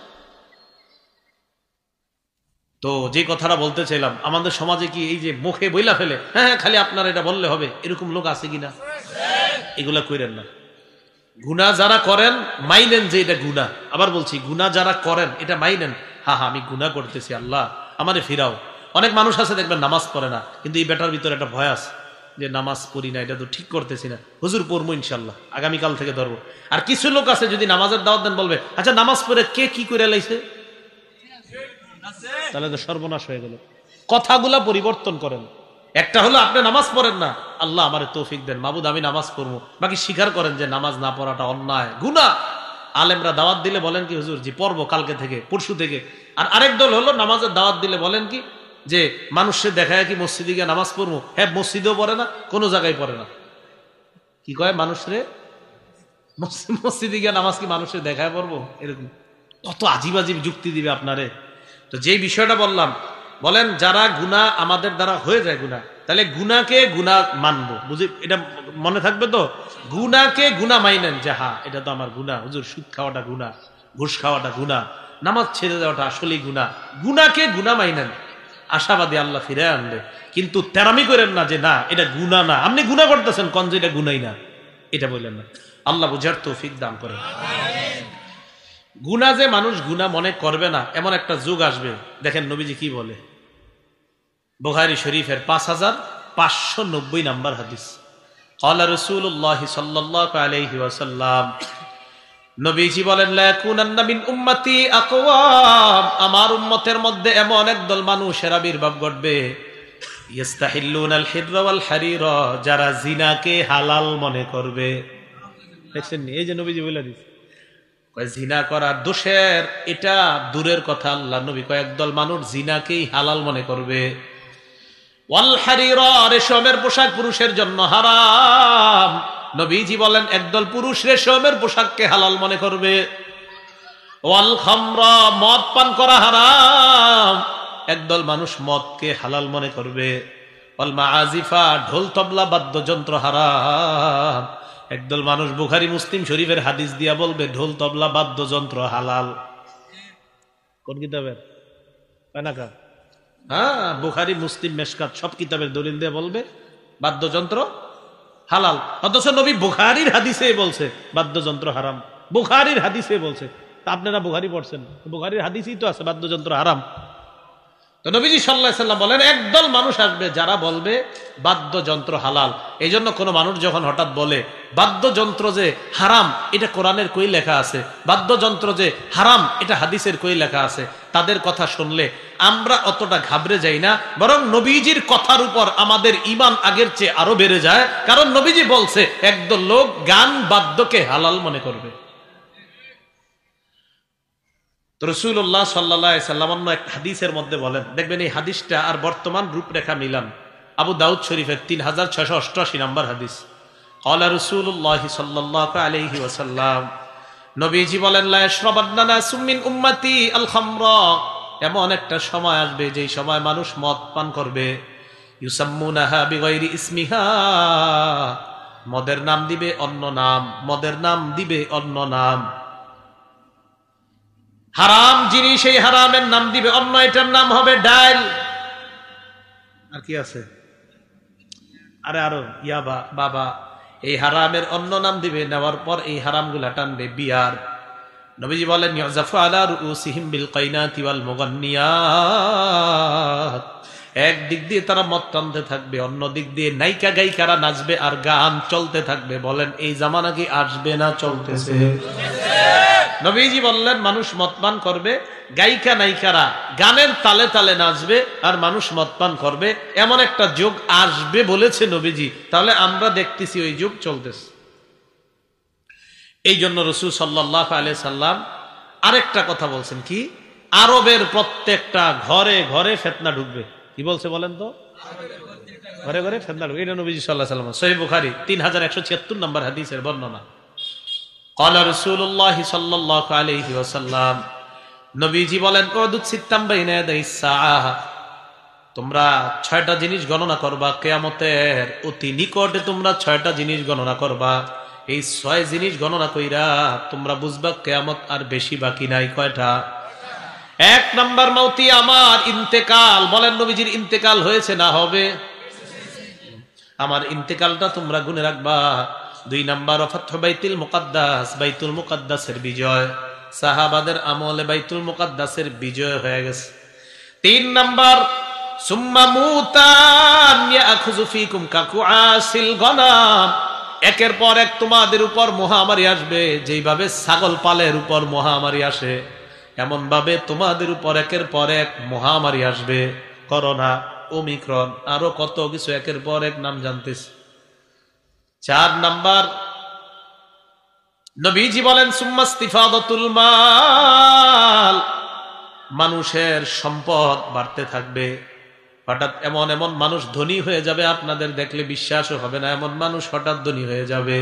তো যে কথাটা বলতে চাইলাম, আমাদের সমাজে কি এই যে মুখে বইলা ফেলে হ্যাঁ খালি আপনার এটা বললে হবে, এরকম লোক আছে কিনা? এগুলা কইরেন না। গুনাহ যারা করেন মাইনেন যে এটা গুনাহ। আবার বলছি, গুনাহ যারা করেন এটা মাইনেন, হ্যাঁ আমি গুনাহ করতেছি, আল্লাহ আমারে ফিরাও। অনেক মানুষ আছে দেখবেন নামাজ পড়ে না, কিন্তু এই বেটার ভিতরে একটা ভয় আছে যে নামাজ পড়ি না, এটা তো ঠিক করতেছি না, হুজুর পড়বো ইনশাল্লাহ, আগামীকাল থেকে ধরবো। আর কিছু লোক আছে যদি নামাজের দাওয়াত দেন বলবে আচ্ছা নামাজ পড়ে কে কি করে লাইছে, তাহলে তো সর্বনাশ হয়ে গেল। কথাগুলা পরিবর্তন করেন। একটা হলো আপনি নামাজ পড়েন না, আল্লাহ আমারে তৌফিক দেন, মাবুদ আমি নামাজ পড়বো, বাকি স্বীকার করেন যে নামাজ না পড়াটা অন্যায়, গুনাহ। আলেমরা দাওয়াত দিলে বলেন কি হুজুর জি পড়বো কালকে থেকে, পরশু থেকে। আর আরেক দল হলো নামাজের দাওয়াত দিলে বলেন কি যে মানুষের দেখায় কি মসজিদে গিয়ে নামাজ পড়বো, হ্যাঁ মসজিদেও পড়ে না, কোনো জায়গায় পড়ে না। কি কয় মানুষরে মসজিদে গিয়ে নামাজ কি মানুষের দেখায় পড়বো, এরকম কত আজিব আজিব যুক্তি দিবে আপনারে। তো যে বিষয়টা বললাম, বলেন যারা গুনাহ আমাদের দ্বারা হয়ে যায় গুনাহ, তাহলে গুনাহকে গুনাহ মানবো, বুঝি এটা মনে থাকবে তো? গুনাহকে গুনাহ মাইনেন যে হ্যাঁ এটা তো আমার গুনাহ, হুজুর সুদ খাওয়াটা গুনাহ, ঘুষ খাওয়াটা গুনাহ, নামাজ ছেড়ে দেওয়াটা আসলেই গুনাহ। গুনাহকে গুনাহ মাইনেন, আশাবাদী আল্লাহ ফিরে আনবে। কিন্তু তেরামি করেন না যে না এটা গুনাহ না, আপনি গুনাহ করতেছেন কোন যে এটা গুনাহই না, এটা বললেন না। আল্লাহ বুঝার তৌফিক দান করেন। গুনাহ যে মানুষ গুনাহ মনে করবে না এমন একটা যুগ আসবে। দেখেন নবীজি কি বলে, বুখারী শরীফের 5590 নাম্বার হাদিস। ক্বালা রাসূলুল্লাহ সাল্লাল্লাহু আলাইহি ওয়াসাল্লাম, নবীজি বলেন লা ইয়াকুনান্না মিন উম্মতি আকওয়াম, আমার উম্মতের মধ্যে এমন একদল মানুষের আবির্ভাব ঘটবে, ইস্তাহিল্লুনাল হিররা ওয়াল হারিরা, যারা জিনাকে হালাল মনে করবে। দেখছেন এই যে নবীজি বলে দিয়েছে জিনা করা দোষের, এটা দূরের কথা, আল্লাহ নবী কয়েকদল মানুষ জিনাকেই হালাল মনে করবে। ওয়াল হারিরা, রেশমের পোশাক পুরুষের জন্য হারাম, নবীজি বলেন একদল পুরুষ রেশমের পোশাককে হালাল মনে করবে। ওয়াল খামরা, মদ পান করা হারাম, একদল মানুষ মদকে হালাল মনে করবে। ওয়াল মাআজিফা, ঢোল তবলা বাদ্যযন্ত্র হারাম, একদল মানুষ বুখারী মুসলিম শরীফের হাদিস দিয়া বলবে ঢোল তবলা বাদ্যযন্ত্র হালাল। কোন কিতাবের? হ্যাঁ বুখারী মুসলিম মেশকাত সব কিতাবের দলিল দিয়ে বলবে বাদ্যযন্ত্র হালাল, অথচ নবী বুখারীর হাদিসে বলছে বাদ্যযন্ত্র হারাম, বুখারীর হাদিসে বলছে। তা আপনারা বুখারী পড়ছেন, বুখারীর হাদিসেই তো আছে বাদ্যযন্ত্র হারাম। তো নবীজি সাল্লাল্লাহু আলাইহি ওয়াসাল্লাম বলেন একদল মানুষ আসবে যারা বলবে বাদ্যযন্ত্র হালাল। এই জন্য কোনো মানুষ যখন হঠাৎ বলে বাদ্যযন্ত্র যে হারাম, এটা কোরআনের কই লেখা আছে, বাদ্যযন্ত্র যে হারাম এটা হাদিসের কই লেখা আছে, তাদের কথা শুনলে আমরা অতটা ঘাবড়ে যাই না, বরং নবীজির কথার উপর আমাদের ঈমান আগের চেয়ে আরো বেড়ে যায়। কারণ নবীজি বলছে একদল লোক গান বাদ্যকে হালাল মনে করবে। রাসূলুল্লাহ সাল্লাল্লাহু আলাইহি ওয়াসাল্লাম অন্য এক হাদিসের মধ্যে বলেন, দেখবেন এই হাদিসটা আর বর্তমান রূপরেখা মিলান, আবু দাউদ শরীফের 3688 নম্বর হাদিস। ক্বালা রাসূলুল্লাহ সাল্লাল্লাহু আলাইহি ওয়াসাল্লাম, নবীজি বলেন লা ইয়াশরাবান্না নাসুম মিন উম্মতি আল খামরা, এমন একটা সময় আসবে যেই সময় মানুষ মদ পান করবে, ইউসাম্মুনাহা বিগাইরি ইসমিহা, মদের নাম দিবে অন্য নাম, মদের নাম দিবে অন্য নাম। হারাম জিনিস এই হারামের নাম দিবে অন্য, এটার নাম হবে ডাইল। আর কি আছে? আরো ইয়াবা, বাবা, এই হারামের অন্য নাম দিবে, নেওয়ার পর এই হারাম গুলা টানবে বিয়ার। নবীজি বলেন ইউযাফু আলা রুউসিহিম বিল কাইনাতি ওয়াল মুগান্নিয়াত, এক দিক দিয়ে তারা মদ টানতে থাকবে, অন্য দিক দিয়ে নায়িকা গায়িকারা নাচবে আর গান চলতে থাকবে। বলেন এই জামানা কি আসবে না চলতেছে? নবীজি বললেন মানুষ মদপান করবে, গায়িকা নায়িকারা গানের তালে তালে নাচবে আর মানুষ মদপান করবে, এমন একটা যুগ আসবে বলেছে নবীজি। তাহলে আমরা দেখতেছি ওই যুগ চলতেছে। এই জন্য রাসূল সাল্লাল্লাহু আলাইহি সাল্লাম আরেকটা কথা বলছেন, কি? আরবের প্রত্যেকটা ঘরে ঘরে ফিতনা ঢুকবে। কি বলছে বলেন তো? ঘরে ঘরে ফিতনা ঢুকবে। এটা নবীজি সাল্লাল্লাহু আলাইহি ওয়াসাল্লাম সহিহ বুখারী 3176 নম্বর হাদিসের বর্ণনা। ক্বালা রাসূলুল্লাহ সাল্লাল্লাহু আলাইহি ওয়াসাল্লাম, নবীজি বলেন উদুত সিত্তাম বাইনা ইয়াদাইস সাআহ, তোমরা 6টা জিনিস গণনা করবা কিয়ামতের অতি নিকটে, তোমরা 6টা জিনিস গণনা করবা। এই 6 জিনিস গণনা কইরা তোমরা বুঝবা কিয়ামত আর বেশি বাকি নাই। কয়টা? 1 নাম্বার মাউতি, আমার ইন্তেকাল। বলেন নবীজির ইন্তেকাল হয়েছে না হবে? আমার ইন্তেকালটা তোমরা গুনে রাখবা। 2 নাম্বার ফাতহু বাইতুল মুকাদ্দাস, বাইতুল মুকাদ্দাসের বিজয়। সাহাবাদের আমলে বাইতুল মুকাদ্দাসের বিজয় হয়ে গেছে। 3 নাম্বার সুম্মা মুতান ইয়াখুযু ফীকুম কাকুআসিল গনাম, একের পর এক তোমাদের উপর মহামারী আসবে। যেইভাবে ছাগল পালের উপর মহামারী আসে, এমন ভাবে তোমাদের উপর একের পর এক মহামারী আসবে। করোনা, ওমিক্রন, আরো কত কিছু একের পর এক নাম জানতেছি। 4 নাম্বার নবীজি বলেন সুম্মাস্তিফাদাতুল মাল, মানুষের সম্পদ বাড়তে থাকবে। হঠাৎ এমন এমন মানুষ ধনী হয়ে যাবে, আপনাদের দেখলে বিশ্বাসও হবে না, এমন মানুষ হঠাৎ ধনী হয়ে যাবে।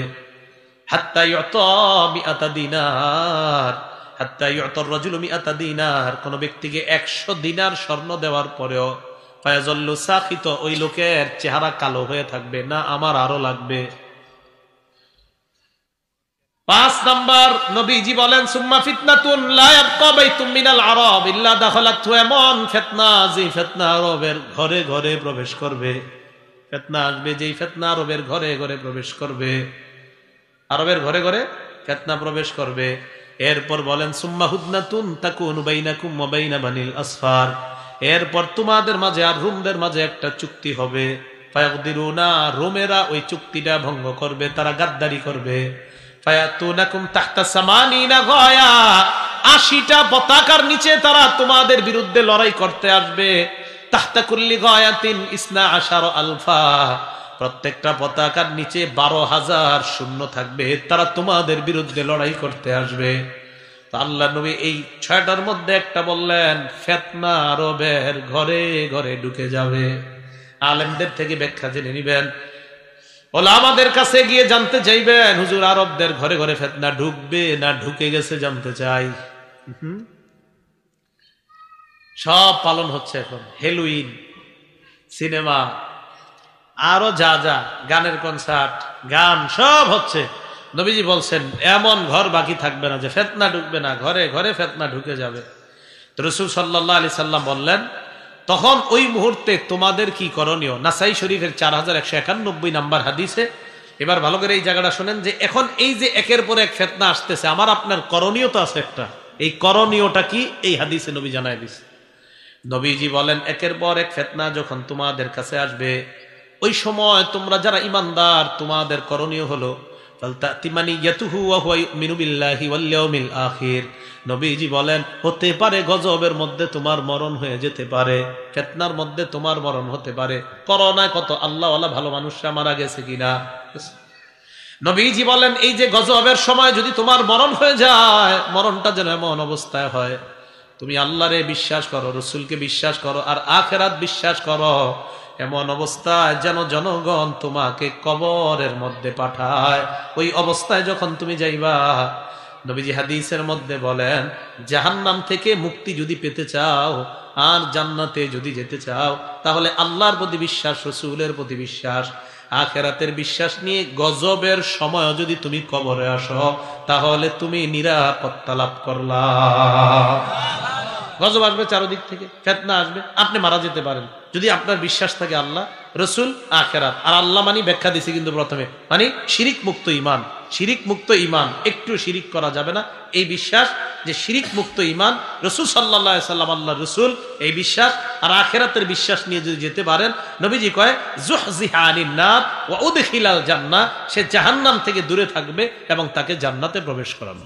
হাত্তা ইউতা মিআতা দিনার, হাত্তা ইউতার রাজুলু মিআতা দিনার, কোন ব্যক্তিকে 100 দিনার স্বর্ণ দেওয়ার পরেও ফায়াজল্লু সাখিত, ওই লোকের চেহারা কালো হয়ে থাকবে, না আমার আরো লাগবে। 5 নাম্বার নবীজি বলেন সুম্মা ফিতনাতুন লা ইয়াবকা বাইতুম মিনাল আরাব ইল্লা দাখালাতহু, এমন ফিতনা যে ফিতনা আরবের ঘরে ঘরে প্রবেশ করবে। ফিতনা আসবে যেই ফিতনা আরবের ঘরে ঘরে প্রবেশ করবে, আরবের ঘরে ঘরে ফিতনা প্রবেশ করবে। এরপর বলেন সুম্মা হুদনাতুন তাকুনু বাইনাকুম ওয়া বাইনা বানিল আসফার, এরপর তোমাদের মাঝে আর রোমদের মাঝে একটা চুক্তি হবে। ফায়াকদিরুনা, রোমেরা ওই চুক্তিটা ভঙ্গ করবে, তারা গাদ্দারি করবে। ফায়াতুনাকুম তাহতা সামানিনা গায়া, 80টা পতাকার নিচে তারা তোমাদের বিরুদ্ধে লড়াই করতে আসবে। তাহতা কুল্লি গায়াতিন ইসনা আশার আলফা, প্রত্যেকটা পতাকার নিচে 12,000 সৈন্য থাকবে, তারা তোমাদের বিরুদ্ধে লড়াই করতে আসবে। তো আল্লাহ নবী এই 6টার মধ্যে একটা বললেন, ফিতনা আরবের ঘরে ঘরে ঢুকে যাবে। আলেমদের থেকে ব্যাখ্যা জেনে নিবেন, ওলামাদের কাছে গিয়ে জানতে চাইবেন, হুজুর আরবদের ঘরে ঘরে ফিতনা ঢুকবে না ঢুকে গেছে জানতে চাই। সব পালন হচ্ছে এখন, হেলোইন, সিনেমা, আরো যা যা, গানের কনসার্ট, গান সব হচ্ছে। নবীজি বলছেন এমন ঘর বাকি থাকবে না যে ফিতনা ঢুকবে না, ঘরে ঘরে ফিতনা ঢুকে যাবে। তো রাসূল সাল্লাল্লাহু আলাইহি সাল্লাম বললেন, তখন ওই মুহূর্তে তোমাদের কি করণীয়? নাসাই শরীফের 4191 নাম্বার হাদিসে। এবার ভালো করে এই জায়গাটা শুনেন, যে এখন এই যে একের পর এক ফিতনা আসতেছে, আমার আপনার করণীয় তো আছে একটা। এই করণীয়টা কি? এই হাদিসে নবী জানায় দিয়েছে। নবীজি বলেন একের পর এক ফিতনা যখন তোমাদের কাছে আসবে, ওই সময় তোমরা যারা ঈমানদার, তোমাদের করণীয় হলো ফালতাতিমানিয়াতুহু ওয়া হুয়া ইউমিনু বিল্লাহি ওয়াল ইয়াউমিল আখির। নবীজি বলেন হতে পারে গজবের মধ্যে তোমার মরণ হয়ে যেতে পারে, ফিতনার মধ্যে তোমার মরণ হতে পারে। করোনায় কত আল্লাহওয়ালা ভালো মানুষরা মারা গেছে কিনা। নবীজি বলেন এই যে গজবের সময় যদি তোমার মরণ হয়ে যায়, মরণটা যেন এমন অবস্থায় হয় তুমি আল্লাহরে বিশ্বাস করো, রাসূলকে বিশ্বাস করো, আর আখিরাত বিশ্বাস করো, এমন অবস্থায় যেন জনগণ তোমাকে কবরের মধ্যে পাঠায়। ওই অবস্থায় যখন তুমি যাইবা, নবীজি হাদিসের মধ্যে বলেন জাহান্নাম থেকে মুক্তি যদি পেতে চাও আর জান্নাতে যদি যেতে চাও, তাহলে আল্লাহর প্রতি বিশ্বাস, রাসূলের প্রতি বিশ্বাস, আখিরাতের বিশ্বাস নিয়ে গজবের সময় যদি তুমি কবরে আসো, তাহলে তুমি নিরাপত্তা লাভ করলা। গজব আসবে চারদিক থেকে, ফিতনা আসবে, আপনি মারা যেতে পারেন। যদি আপনার বিশ্বাস থাকে আল্লাহ, রাসূল, আখিরাত, আর আল্লাহ মানি ব্যাখ্যা দিছি কিন্তু প্রথমে, মানে শিরিক মুক্ত ঈমান, শিরিক মুক্ত ঈমান, একটু শিরিক করা যাবে না এই বিশ্বাস, যে শিরিক মুক্ত ঈমান রাসূল সাল্লাল্লাহু আলাইহি সাল্লাম আল্লাহর রাসূল, এই বিশ্বাস আর আখিরাতের বিশ্বাস নিয়ে যদি যেতে পারেন, নবীজি কয় যুহজিহা আনিন নার ওয়া উদখিলাল জান্নাহ, সে জাহান্নাম থেকে দূরে থাকবে এবং তাকে জান্নাতে প্রবেশ করানো।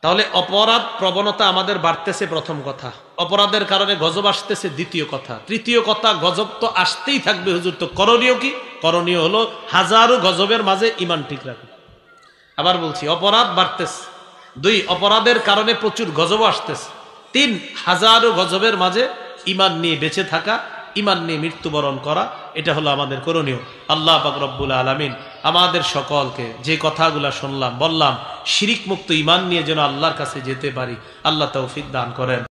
তাহলে অপরাধ প্রবণতা আমাদের বাড়তেছে, প্রথম কথা। অপরাধের কারণে গজব আসতেছে, দ্বিতীয় কথা। তৃতীয় কথা, গজব তো আসতেই থাকবে হুজুর, তো করণীয় কি? করণীয় হলো হাজারো গজবের মাঝে ঈমান ঠিক রাখা। আবার বলছি, অপরাধ বাড়তেছে, 2 অপরাধের কারণে প্রচুর গজব আসতেছে, 3 হাজারো গজবের মাঝে ঈমান নিয়ে বেঁচে থাকা, ঈমান নিয়ে মৃত্যুবরণ করা, এটা হলো আমাদের করণীয়। আল্লাহ পাক রব্বুল আলামিন আমাদের সকলকে যে কথাগুলা শুনলাম বললাম, শিরিক মুক্ত ঈমান নিয়ে যেন আল্লাহর কাছে যেতে পারি, আল্লাহ তৌফিক দান করেন।